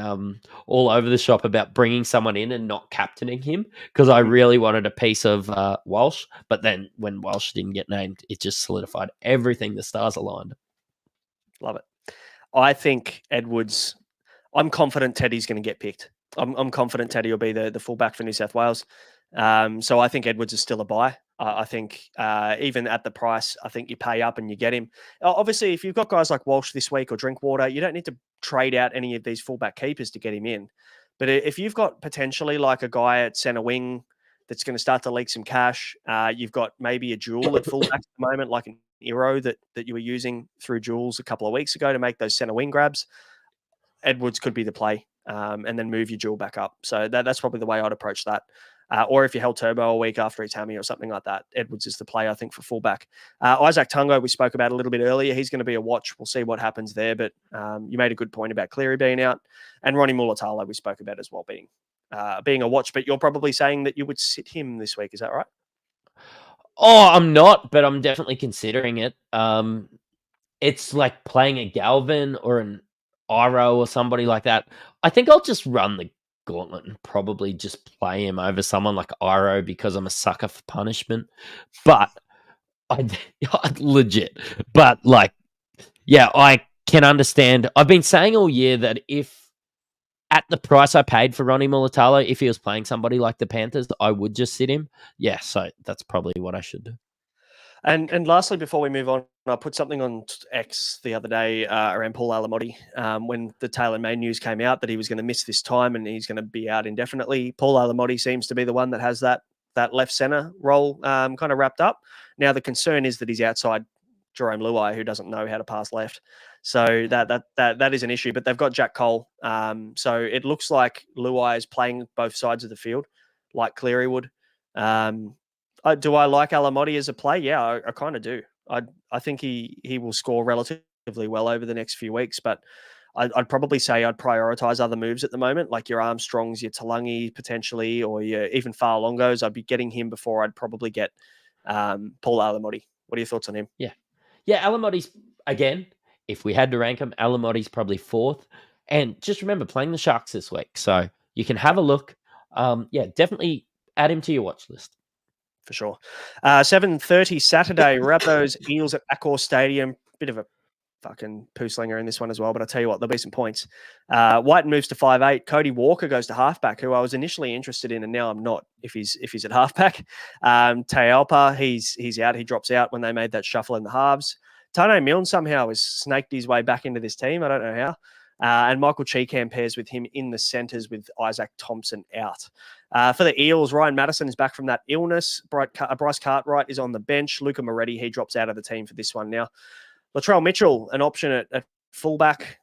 all over the shop about bringing someone in and not captaining him because I really wanted a piece of Walsh. But then when Walsh didn't get named, it just solidified everything. The stars aligned. Love it. I think Edwards, I'm confident Teddy's going to get picked. I'm confident Teddy will be the fullback for New South Wales. So I think Edwards is still a buy. I think even at the price, I think you pay up and you get him. Obviously, if you've got guys like Walsh this week or Drinkwater, you don't need to trade out any of these fullback keepers to get him in. But if you've got potentially like a guy at centre wing that's going to start to leak some cash, you've got maybe a dual at fullback at the moment, like an Iro that you were using through duels a couple of weeks ago to make those centre wing grabs. Edwards could be the play and then move your dual back up. So that's probably the way I'd approach that. Or if you held Turbo a week after his hammy or something like that, Edwards is the play, I think, for fullback. Isaac Tungo, we spoke about a little bit earlier. He's going to be a watch. We'll see what happens there. But you made a good point about Cleary being out. And Ronnie Mulatalo, we spoke about as well, being a watch. But you're probably saying that you would sit him this week. Is that right? Oh, I'm not, but I'm definitely considering it. It's like playing a Galvin or an Iro or somebody like that. I think I'll just run the gauntlet and probably just play him over someone like Iro because I'm a sucker for punishment. But I legit. But I can understand. I've been saying all year that if at the price I paid for Ronnie Mulatalo, if he was playing somebody like the Panthers, I would just sit him. Yeah, so that's probably what I should do. And lastly, before we move on, I put something on X the other day around Paul Alamotti when the Taylor May news came out that he was going to miss this time and he's going to be out indefinitely. Paul Alamotti seems to be the one that has that left centre role kind of wrapped up. Now the concern is that he's outside Jerome Luai, who doesn't know how to pass left. So that is an issue. But they've got Jack Cole. So it looks like Luai is playing both sides of the field, like Cleary would. Do I like Alamotti as a play? Yeah, I kind of do. I think he will score relatively well over the next few weeks, but I'd probably say I'd prioritise other moves at the moment, like your Armstrongs, your Talangi potentially, or your even Farlongos. I'd be getting him before I'd probably get Paul Alamotti. What are your thoughts on him? Yeah, Alamotti's, again, if we had to rank him, Alamotti's probably 4th. And just remember, playing the Sharks this week, so you can have a look. Definitely add him to your watch list. For sure. 7:30 Saturday, Rabbitohs Eels at Accor Stadium. Bit of a fucking poo slinger in this one as well, but I'll tell you what, there'll be some points. White moves to 5'8". Cody Walker goes to halfback, who I was initially interested in, and now I'm not if he's at halfback. Tealpa, he's out. He drops out when they made that shuffle in the halves. Tane Milne somehow has snaked his way back into this team. I don't know how. And Michael Cheekham pairs with him in the centres with Isaac Thompson out. For the Eels, Ryan Madison is back from that illness. Bryce Cartwright is on the bench. Luca Moretti, he drops out of the team for this one now. Latrell Mitchell, an option at fullback,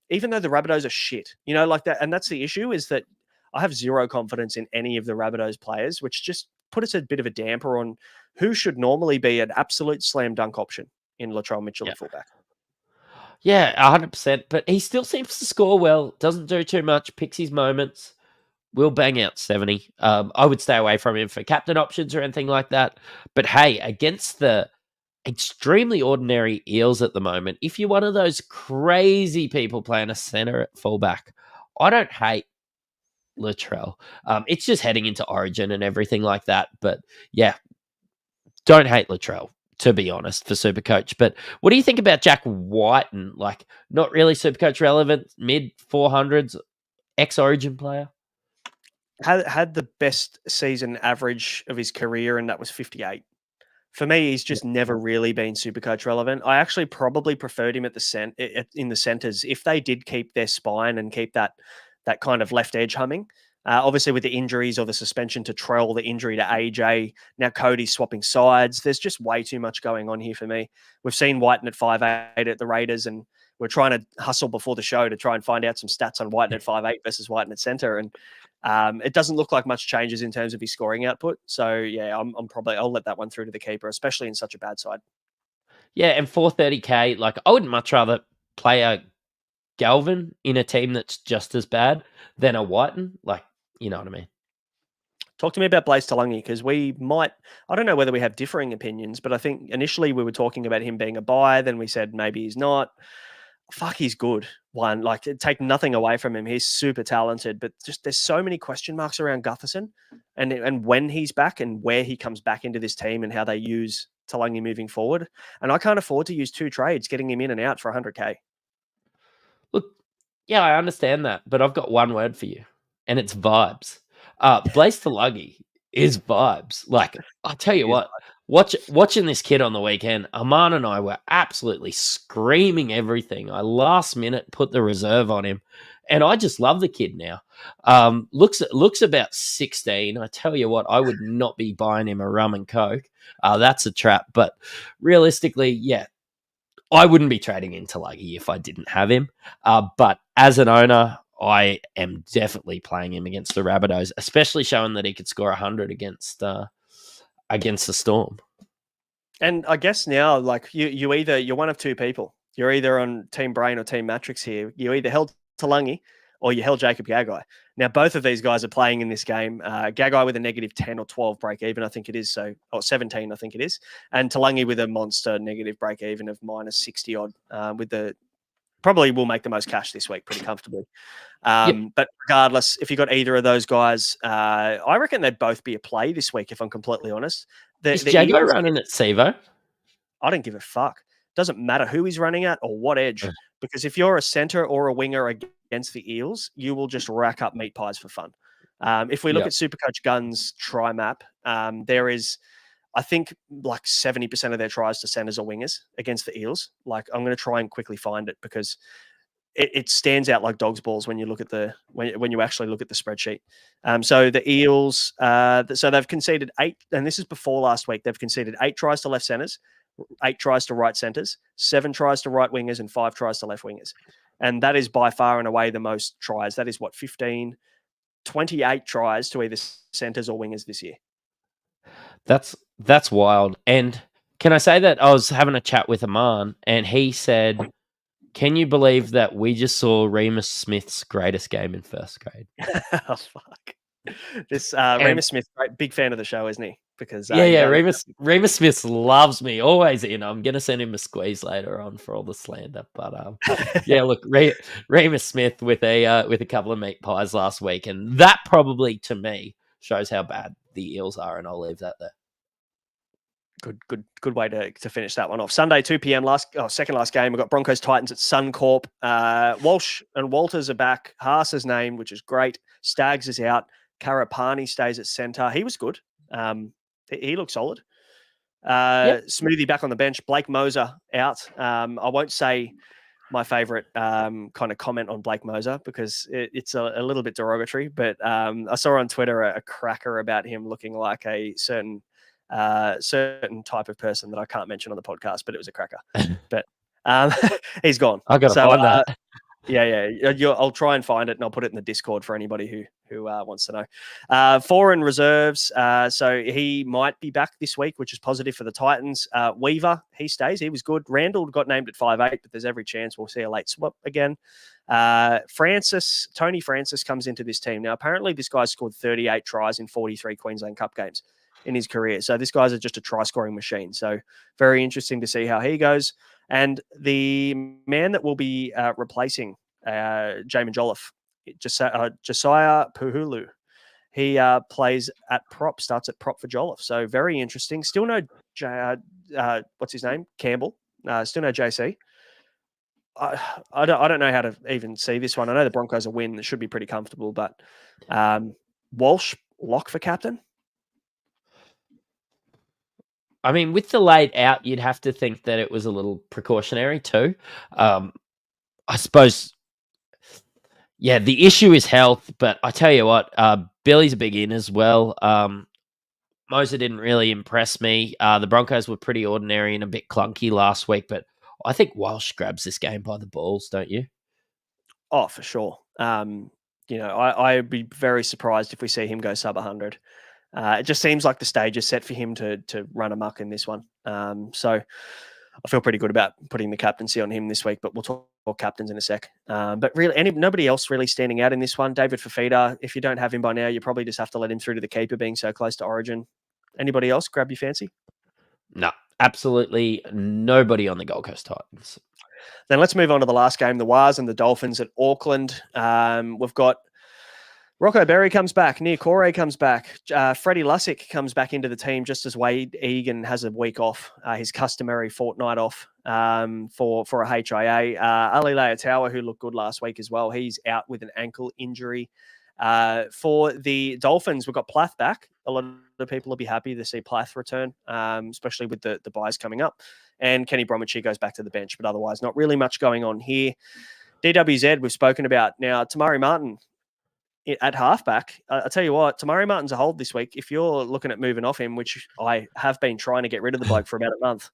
even though the Rabbitohs are shit, like that. And that's the issue, is that I have zero confidence in any of the Rabbitohs players, which just put us a bit of a damper on who should normally be an absolute slam dunk option in Latrell Mitchell at fullback. Yeah, 100%. But he still seems to score well, doesn't do too much, picks his moments, will bang out 70. I would stay away from him for captain options or anything like that. But hey, against the extremely ordinary Eels at the moment, if you're one of those crazy people playing a centre at fullback, I don't hate Latrell. It's just heading into Origin and everything like that. But yeah, don't hate Latrell, to be honest, for Supercoach. But what do you think about Jack Whiten? Like, not really Supercoach relevant, mid 400s, ex-Origin player? Had the best season average of his career, and that was 58. For me, he's just never really been Supercoach relevant. I actually probably preferred him in the centres if they did keep their spine and keep that kind of left edge humming. Obviously, with the injuries or the suspension to Trell, the injury to AJ, now Cody's swapping sides. There's just way too much going on here for me. We've seen Whiten at 5'8" at the Raiders, and we're trying to hustle before the show to try and find out some stats on Whiten at 5'8" versus Whiten at centre. And it doesn't look like much changes in terms of his scoring output. So, yeah, I'll let that one through to the keeper, especially in such a bad side. Yeah, and 430k, like, I would much rather play a Galvin in a team that's just as bad than a Whiten. Like, you know what I mean? Talk to me about Blaise Talangi, because I don't know whether we have differing opinions, but I think initially we were talking about him being a buy, then we said maybe he's not. Fuck, he's good. Take nothing away from him. He's super talented, but just there's so many question marks around Gutherson and when he's back and where he comes back into this team and how they use Talangi moving forward. And I can't afford to use 2 trades, getting him in and out for 100k. Look, yeah, I understand that, but I've got one word for you, and it's vibes. Blaise Talangi is vibes. Like, I'll tell you what, watching this kid on the weekend, Aman and I were absolutely screaming everything. I last minute put the reserve on him, and I just love the kid now. Looks about 16. I tell you what, I would not be buying him a rum and coke. That's a trap. But realistically, yeah, I wouldn't be trading in Talangi if I didn't have him. But as an owner, I am definitely playing him against the Rabbitohs, especially showing that he could score 100 against the Storm. And I guess now, like, you're one of two people. You're either on Team Brain or Team Mattrix here. You either held Talangi or you held Jacob Gagai. Now, both of these guys are playing in this game. Gagai with a negative 10 or 12 break even, I think it is. Or 17, I think it is. And Talangi with a monster negative break even of minus 60 odd probably will make the most cash this week pretty comfortably. But regardless, if you got either of those guys, I reckon they'd both be a play this week, if I'm completely honest. Is Jago running at Sevo? I don't give a fuck. Doesn't matter who he's running at or what edge, because if you're a center or a winger against the Eels, you will just rack up meat pies for fun. If we look at Supercoach Guns try map, there is I think like 70% of their tries to centers or wingers against the Eels. Like I'm going to try and quickly find it because it stands out like dog's balls when you look at when you actually look at the spreadsheet. So the Eels, so they've conceded 8, and this is before last week. They've conceded 8 tries to left centers, 8 tries to right centers, 7 tries to right wingers, and 5 tries to left wingers. And that is by far and away the most tries. That is 28 tries to either centers or wingers this year. That's wild. And can I say that I was having a chat with Aman, and he said, "Can you believe that we just saw Remus Smith's greatest game in first grade?" Oh, fuck. This Remus Smith, big fan of the show, isn't he? Because Remus Smith loves me, always in. I'm gonna send him a squeeze later on for all the slander. But yeah, look, Remus Smith with a couple of meat pies last week, and that probably to me shows how bad the Eels are, and I'll leave that there. Good way to finish that one off. Sunday, 2 p.m. Second last game. We've got Broncos Titans at Suncorp. Walsh and Walters are back. Haas is named, which is great. Staggs is out. Karapani stays at centre. He was good. He looked solid. Smoothie back on the bench. Blake Moser out. I won't say my favourite kind of comment on Blake Moser because it's a little bit derogatory, but I saw on Twitter a cracker about him looking like a certain type of person that I can't mention on the podcast, but it was a cracker. But he's gone. I got to find that. I'll try and find it, and I'll put it in the Discord for anybody who wants to know. Foreign reserves. So he might be back this week, which is positive for the Titans. Weaver, he stays. He was good. Randall got named at 5'8", but there's every chance we'll see a late swap again. Tony Francis comes into this team. Now, apparently this guy scored 38 tries in 43 Queensland Cup games in his career. So this guy's just a try-scoring machine. So very interesting to see how he goes. And the man that will be replacing Jamin Jolliffe, Josiah Puhulu, he plays at prop, starts at prop for Jolliffe. So very interesting. Still no, what's his name? Campbell. Still no JC. I don't know how to even see this one. I know the Broncos are win. It should be pretty comfortable, but Walsh, lock for captain? I mean, with the late out, you'd have to think that it was a little precautionary too. I suppose, yeah, the issue is health, but I tell you what, Billy's a big in as well. Moser didn't really impress me. The Broncos were pretty ordinary and a bit clunky last week, but I think Walsh grabs this game by the balls, don't you? Oh, for sure. I'd be very surprised if we see him go sub 100. It just seems like the stage is set for him to run amok in this one. So I feel pretty good about putting the captaincy on him this week, but we'll talk captains in a sec. But really, nobody else really standing out in this one. David Fafita, if you don't have him by now, you probably just have to let him through to the keeper being so close to Origin. Anybody else grab your fancy? No, absolutely nobody on the Gold Coast Titans. Then let's move on to the last game, the Wars and the Dolphins at Auckland. We've got Rocco Berry comes back. Nia Corey comes back. Freddie Lussick comes back into the team just as Wade Egan has a week off, his customary fortnight off for a HIA. Ali Leotawa, who looked good last week as well, he's out with an ankle injury. For the Dolphins, we've got Plath back. A lot of people will be happy to see Plath return, especially with the buys coming up. And Kenny Bromwich goes back to the bench, but otherwise not really much going on here. DWZ, we've spoken about. Now, Tamari Martin at halfback, I tell you what, Tamari Martin's a hold this week. If you're looking at moving off him, which I have been trying to get rid of the bloke for about a month,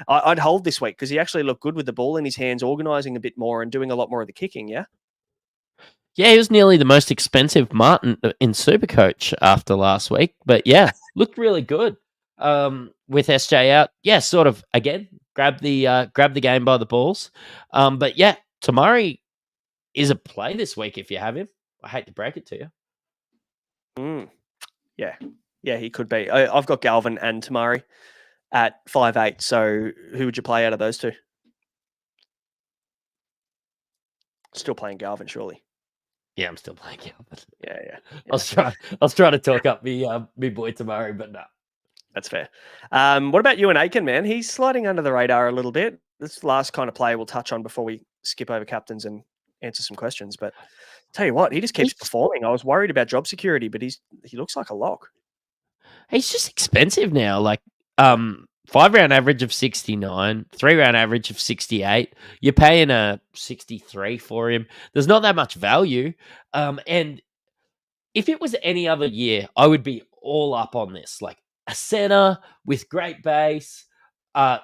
I'd hold this week because he actually looked good with the ball in his hands, organising a bit more and doing a lot more of the kicking, yeah? Yeah, he was nearly the most expensive Martin in Supercoach after last week. But yeah, looked really good with SJ out. Yeah, sort of, again, grab the game by the balls. But yeah, Tamari is a play this week if you have him. I hate to break it to you. Yeah, he could be. I've got Galvin and Tamari at 5'8". So who would you play out of those two? Still playing Galvin, surely. Yeah, I'm still playing Galvin. Yeah. I was trying to talk up me boy Tamari, but no. That's fair. What about Ewan Aiken, man? He's sliding under the radar a little bit. This last kind of play we'll touch on before we skip over captains and answer some questions. But tell you what, he just keeps performing. I was worried about job security, but he looks like a lock. He's just expensive now. Like 5-round average of 69, 3-round average of 68. You're paying a 63 for him. There's not that much value. And if it was any other year, I would be all up on this. Like a center with great base. A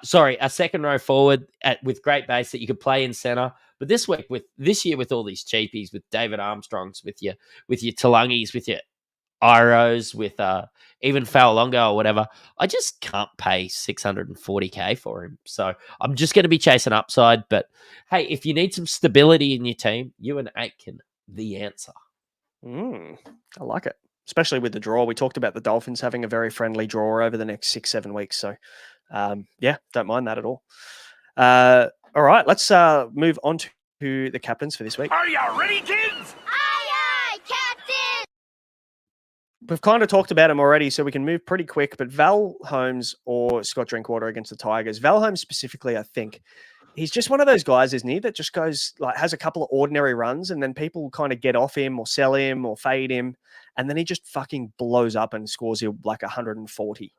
second row forward with great base that you could play in center. But this year with all these cheapies, with David Armstrongs, with your Tulungis, with your Iros, with even Fa'alonga or whatever, I just can't pay 640K for him. So I'm just going to be chasing upside. But hey, if you need some stability in your team, you and Aitken, the answer. I like it, especially with the draw. We talked about the Dolphins having a very friendly draw over the next 6-7 weeks. So, don't mind that at all. All right, let's move on to the captains for this week. Are you ready, kids? Aye, aye, Captain! We've kind of talked about him already, so we can move pretty quick. But Val Holmes or Scott Drinkwater against the Tigers. Val Holmes specifically, I think, he's just one of those guys, isn't he, that just goes has a couple of ordinary runs and then people kind of get off him or sell him or fade him. And then he just fucking blows up and scores you like 140.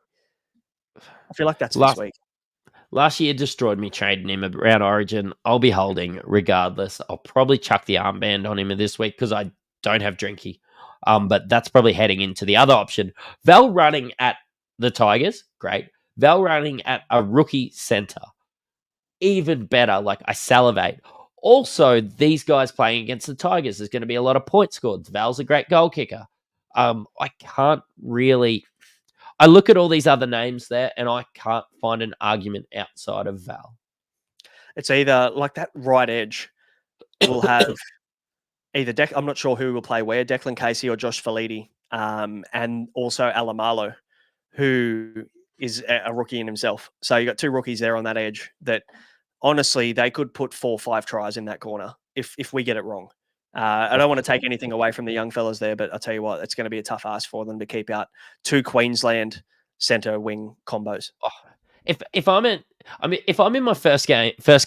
I feel like that's this week. Last year destroyed me trading him around Origin. I'll be holding regardless. I'll probably chuck the armband on him this week because I don't have Drinky. But that's probably heading into the other option. Val running at the Tigers, great. Val running at a rookie center, even better. Like, I salivate. Also, these guys playing against the Tigers, there's going to be a lot of points scored. Val's a great goal kicker. I can't really... I look at all these other names there, and I can't find an argument outside of Val. It's either like that right edge will have either I'm not sure who will play where, Declan Casey or Josh Felitti, and also Alamalo, who is a rookie in himself. So you got two rookies there on that edge that honestly they could put 4 or 5 tries in that corner if we get it wrong. I don't want to take anything away from the young fellas there, but I'll tell you what, it's going to be a tough ask for them to keep out 2 Queensland centre wing combos. If I'm in my first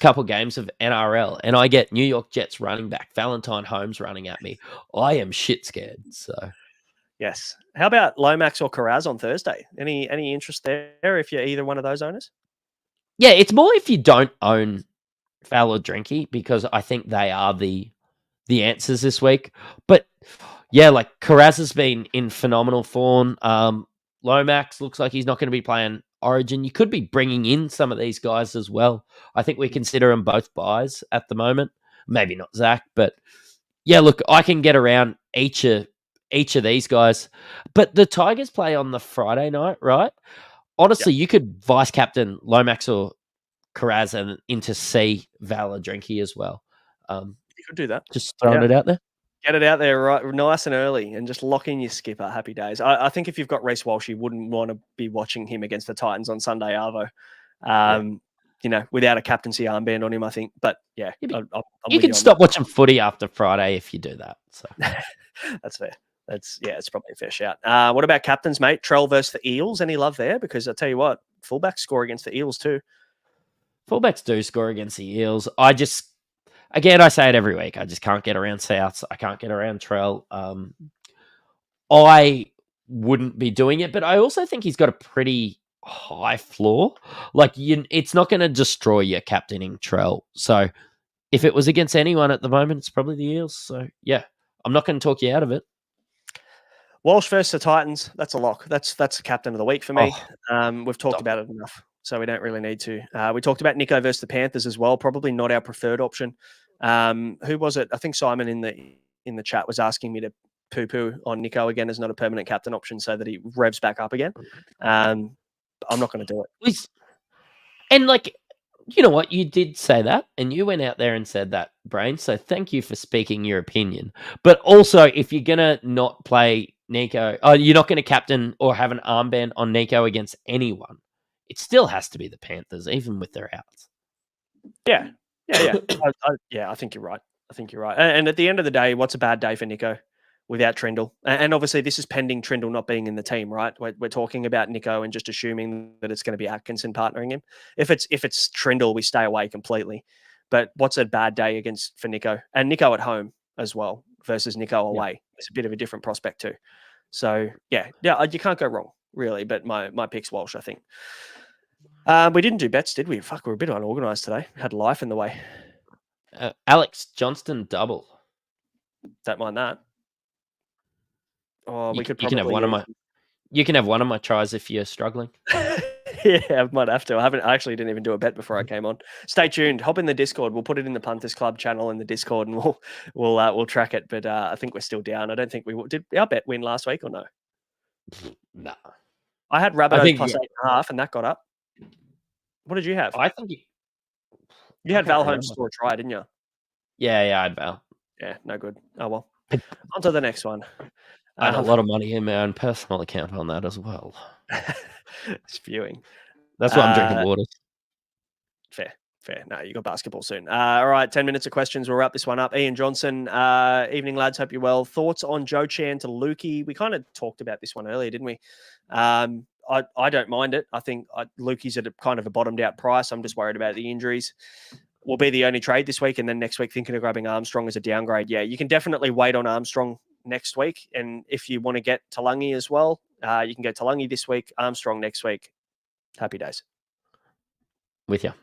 couple games of NRL and I get New York Jets running back Valentine Holmes running at me, I am shit scared. So yes. How about Lomax or Carraz on Thursday? Any interest there if you're either one of those owners? Yeah, it's more if you don't own Val or Drinky, because I think they are the answers this week. But yeah, like Carraz has been in phenomenal form. Lomax looks like he's not going to be playing Origin. You could be bringing in some of these guys as well. I think we consider them both buys at the moment. Maybe not Zach, but yeah, look, I can get around each of these guys. But the Tigers play on the Friday night, right? Honestly, You could vice captain Lomax or Carraz and into C Val or Drinky as well. You could do that. Just throwing it out there. Get it out there right, nice and early, and just lock in your skipper. Happy days. I think if you've got Reece Walsh, you wouldn't want to be watching him against the Titans on Sunday, Arvo. Without a captaincy armband on him, I think. But yeah, you can stop watching footy after Friday if you do that. So that's fair. It's probably a fair shout. What about captains, mate? Trell versus the Eels. Any love there? Because I tell you what, fullbacks score against the Eels too. Fullbacks do score against the Eels. Again, I say it every week. I just can't get around Souths. I can't get around Trell. I wouldn't be doing it, but I also think he's got a pretty high floor. Like, it's not going to destroy your captaining Trell. So if it was against anyone at the moment, it's probably the Eels. So yeah, I'm not going to talk you out of it. Walsh versus the Titans. That's a lock. That's the captain of the week for me. We've talked about it enough, so we don't really need to. We talked about Nico versus the Panthers as well. Probably not our preferred option. Who was it? I think Simon in the chat was asking me to poo-poo on Nico again as not a permanent captain option, so that he revs back up again. I'm not going to do it. And like, you know what? You did say that, and you went out there and said that, Brain. So thank you for speaking your opinion. But also, if you're gonna not play Nico, you're not going to captain or have an armband on Nico against anyone, it still has to be the Panthers, even with their outs. Yeah. I think you're right. And at the end of the day, what's a bad day for Nico without Trindle? And obviously, this is pending Trindle not being in the team, right? We're talking about Nico and just assuming that it's going to be Atkinson partnering him. If it's Trindle, we stay away completely. But what's a bad day for Nico? And Nico at home as well versus Nico away. It's a bit of a different prospect too. So yeah, you can't go wrong. really, but my pick's Walsh, I think. We didn't do bets, did we? Fuck, we're a bit unorganised today. Had life in the way. Alex Johnston double. Don't mind that. Oh, we could You can have probably one of my. You can have one of my tries if you're struggling. Yeah, I might have to. I actually didn't even do a bet before I came on. Stay tuned. Hop in the Discord. We'll put it in the Punters Club channel in the Discord, and we'll track it. But I think we're still down. I don't think did our bet win last week or no? No. I had Rabbitohs plus 8.5, and that got up. What did you have? I think you had Val Holmes score a try, didn't you? Yeah, I had Val. Yeah, no good. Oh well. On to the next one. I had a lot of money in my own personal account on that as well. Spewing. That's why I'm drinking water. Fair. No, you got basketball soon. All right, 10 minutes of questions. We'll wrap this one up. Ian Johnson, evening, lads. Hope you're well. Thoughts on Joe Chan to Lukey? We kind of talked about this one earlier, didn't we? I don't mind it. I think Lukey's at a kind of a bottomed out price. I'm just worried about the injuries. Will be the only trade this week, and then next week thinking of grabbing Armstrong as a downgrade. Yeah, you can definitely wait on Armstrong next week, and if you want to get Talangi as well, you can go Talangi this week, Armstrong next week. Happy days. With you.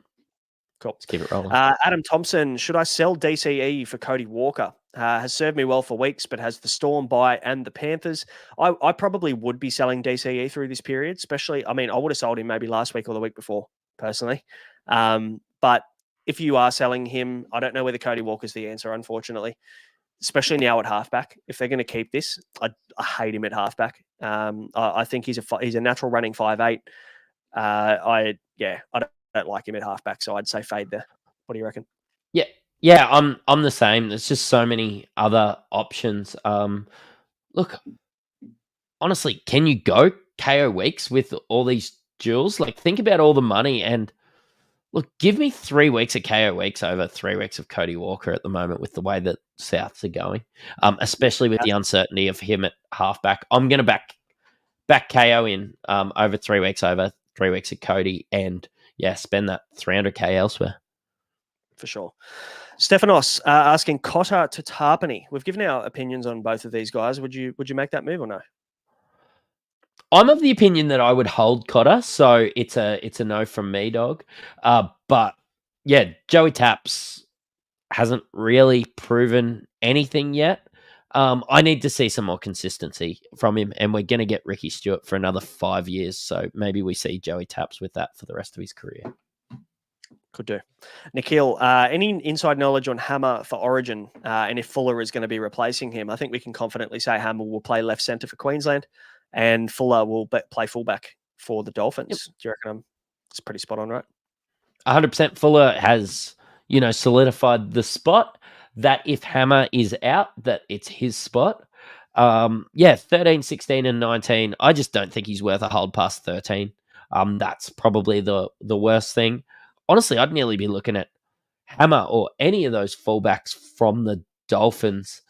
Cool. Let's keep it rolling. Adam Thompson, should I sell DCE for Cody Walker? Has served me well for weeks, but has the Storm bye and the Panthers. I probably would be selling DCE through this period, especially, I would have sold him maybe last week or the week before, personally. But if you are selling him, I don't know whether Cody Walker's the answer, unfortunately, especially now at halfback. If they're going to keep this, I hate him at halfback. I think he's a natural running 5'8". I don't like him at halfback, so I'd say fade there. What do you reckon? Yeah, I'm the same. There's just so many other options. Look, honestly, can you go KO weeks with all these duels? Like, think about all the money and look, give me 3 weeks of KO weeks over 3 weeks of Cody Walker at the moment with the way that Souths are going, especially with the uncertainty of him at halfback. I'm going to back KO in over 3 weeks over 3 weeks of Cody and, spend that 300K elsewhere. For sure. Stefanos asking Cotter to Tarpany. We've given our opinions on both of these guys. Would you make that move or no? I'm of the opinion that I would hold Cotter, so it's a no from me, dog. But yeah, Joey Taps hasn't really proven anything yet. I need to see some more consistency from him, and we're going to get Ricky Stewart for another 5 years, so maybe we see Joey Taps with that for the rest of his career. Could do. Nikhil, any inside knowledge on Hammer for Origin and if Fuller is going to be replacing him? I think we can confidently say Hammer will play left centre for Queensland and Fuller will play fullback for the Dolphins. Yep. Do you reckon it's pretty spot on, right? 100% Fuller has, solidified the spot that if Hammer is out, that it's his spot. 13, 16 and 19. I just don't think he's worth a hold past 13. That's probably the worst thing. Honestly, I'd nearly be looking at Hammer or any of those fullbacks from the Dolphins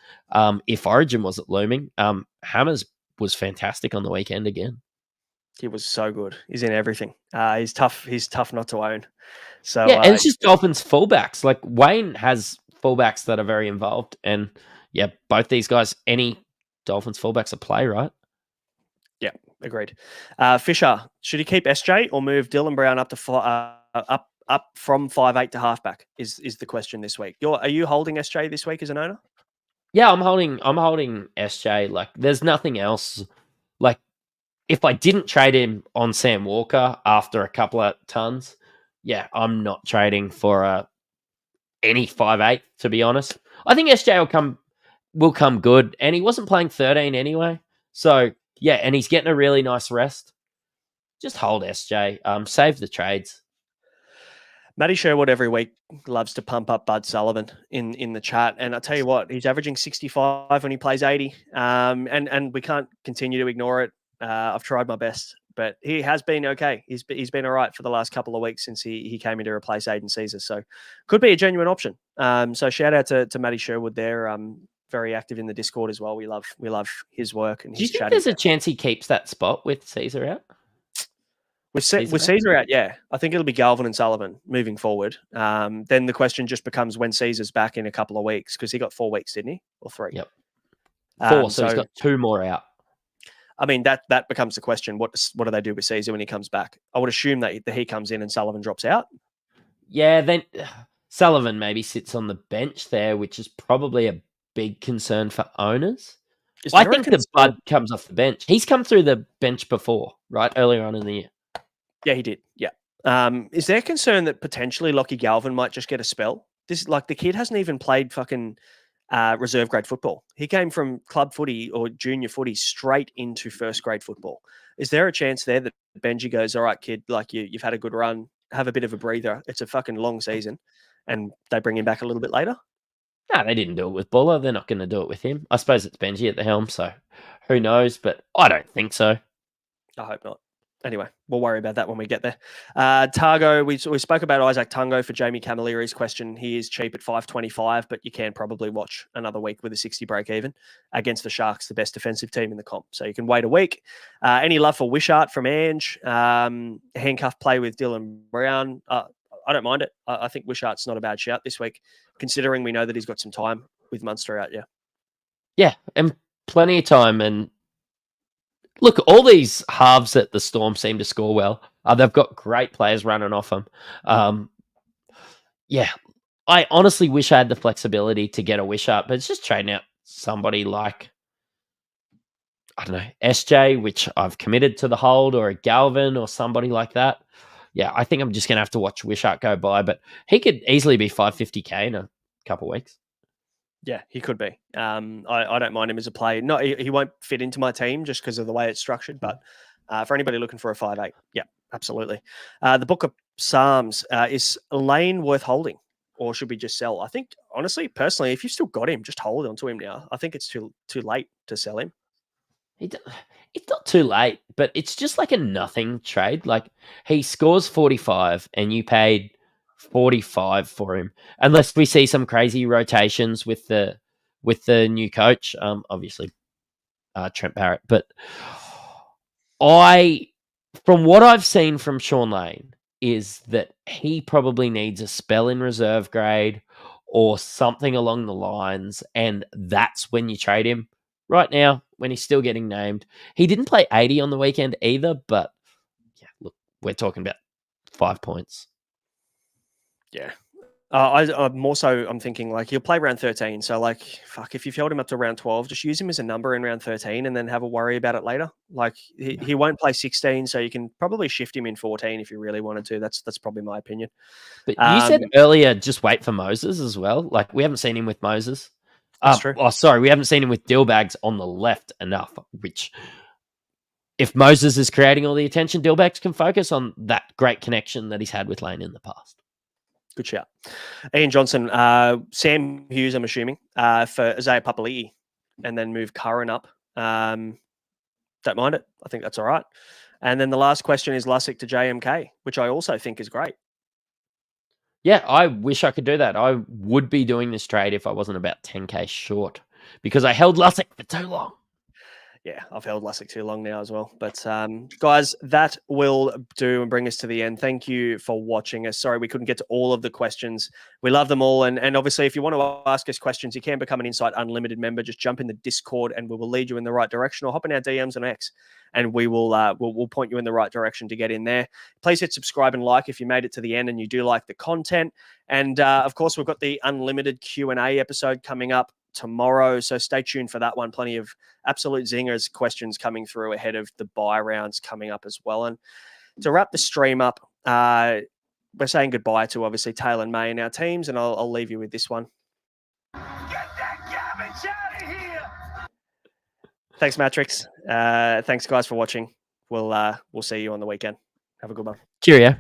if Origin wasn't looming. Hammer's was fantastic on the weekend again. He was so good. He's in everything. He's tough. He's tough not to own. So and it's just Dolphins fullbacks. Like Wayne has fullbacks that are very involved, and both these guys, any Dolphins fullbacks, a play, right? Yeah, agreed. Fisher, should he keep SJ or move Dylan Brown up to up from 5'8" to halfback? Is the question this week. Are you holding SJ this week as an owner? Yeah, I'm holding SJ. Like, there's nothing else. Like, if I didn't trade him on Sam Walker after a couple of tons, I'm not trading for any 5'8", to be honest. I think SJ will come good, and he wasn't playing 13 anyway. So, and he's getting a really nice rest. Just hold SJ. Save the trades. Matty Sherwood every week loves to pump up Bud Sullivan in the chat. And I'll tell you what, he's averaging 65 when he plays 80. And we can't continue to ignore it. I've tried my best, but he has been okay. He's been all right for the last couple of weeks since he came in to replace Aiden Caesar. So could be a genuine option. So shout out to Matty Sherwood there. Very active in the Discord as well. We love his work. And do you think there's a chance he keeps that spot with Caesar out? With Caesar out, I think it'll be Galvin and Sullivan moving forward. Then the question just becomes when Caesar's back in a couple of weeks, because he got 4 weeks, didn't he? Or 3? Yep. 4, so he's got 2 more out. I mean, that becomes the question. What do they do with Caesar when he comes back? I would assume that he comes in and Sullivan drops out. Yeah, then Sullivan maybe sits on the bench there, which is probably a big concern for owners. I think the Bud comes off the bench. He's come through the bench before, right? Earlier on in the year. Yeah, he did. Yeah. Is there concern that potentially Lockie Galvin might just get a spell? The kid hasn't even played fucking reserve grade football. He came from club footy or junior footy straight into first grade football. Is there a chance there that Benji goes, all right, kid, like you've had a good run, have a bit of a breather. It's a fucking long season, and they bring him back a little bit later? No, they didn't do it with Buller. They're not going to do it with him. I suppose it's Benji at the helm, so who knows? But I don't think so. I hope not. Anyway, we'll worry about that when we get there. Targo, we spoke about Isaac Tungo for Jamie Camilleri's question. He is cheap at $5.25, but you can probably watch another week with a 60 break even against the Sharks, the best defensive team in the comp. So you can wait a week. Any love for Wishart from Ange? Handcuff play with Dylan Brown. I don't mind it. I think Wishart's not a bad shout this week, considering we know that he's got some time with Munster out. Yeah. Yeah, and plenty of time. And look, all these halves at the Storm seem to score well. They've got great players running off them. Yeah, I honestly wish I had the flexibility to get a Wishart, but it's just trading out somebody like, I don't know, SJ, which I've committed to the hold, or a Galvin or somebody like that. Yeah, I think I'm just going to have to watch Wishart go by, but he could easily be 550k in a couple of weeks. Yeah, he could be. I don't mind him as a play. No, he won't fit into my team just because of the way it's structured. But for anybody looking for a 5'8", yeah, absolutely. The Book of Psalms, is Lane worth holding, or should we just sell? I think, honestly, personally, if you've still got him, just hold on to him now. I think it's too late to sell him. It's not too late, but it's just like a nothing trade. Like, he scores 45 and you paid 45 for him, unless we see some crazy rotations with the new coach. Obviously, Trent Barrett. But from what I've seen from Sean Lane, is that he probably needs a spell in reserve grade or something along the lines, and that's when you trade him. Right now, when he's still getting named, he didn't play 80 on the weekend either. But yeah, look, we're talking about 5 points. Yeah. I'm thinking like he'll play round 13. So like, fuck, if you've held him up to round 12, just use him as a number in round 13 and then have a worry about it later. Like he won't play 16, so you can probably shift him in 14 if you really wanted to. That's probably my opinion. But you said earlier, just wait for Moses as well. Like, we haven't seen him with Moses. That's true. Oh, sorry, we haven't seen him with Dillbags on the left enough, which, if Moses is creating all the attention, Dillbags can focus on that great connection that he's had with Lane in the past. Good shout. Ian Johnson, Sam Hughes, I'm assuming, for Isaiah Papali'i, and then move Curran up. Don't mind it. I think that's all right. And then the last question is Lussick to JMK, which I also think is great. Yeah, I wish I could do that. I would be doing this trade if I wasn't about 10k short, because I held Lussick for too long. Yeah, I've held Lussick too long now as well. But guys, that will do and bring us to the end. Thank you for watching us. Sorry we couldn't get to all of the questions. We love them all. And obviously, if you want to ask us questions, you can become an Insight Unlimited member. Just jump in the Discord and we will lead you in the right direction, or hop in our DMs on X and we will we'll point you in the right direction to get in there. Please hit subscribe and like if you made it to the end and you do like the content. And of course, we've got the Unlimited Q&A episode coming up tomorrow, so stay tuned for that one. Plenty of absolute zingers questions coming through ahead of the bye rounds coming up as well. And to wrap the stream up, we're saying goodbye to obviously Taylor and May in our teams, and I'll leave you with this one. Get that garbage out of here! Thanks, Mattrix. Thanks, guys, for watching. We'll see you on the weekend. Have a good one. Cheerio.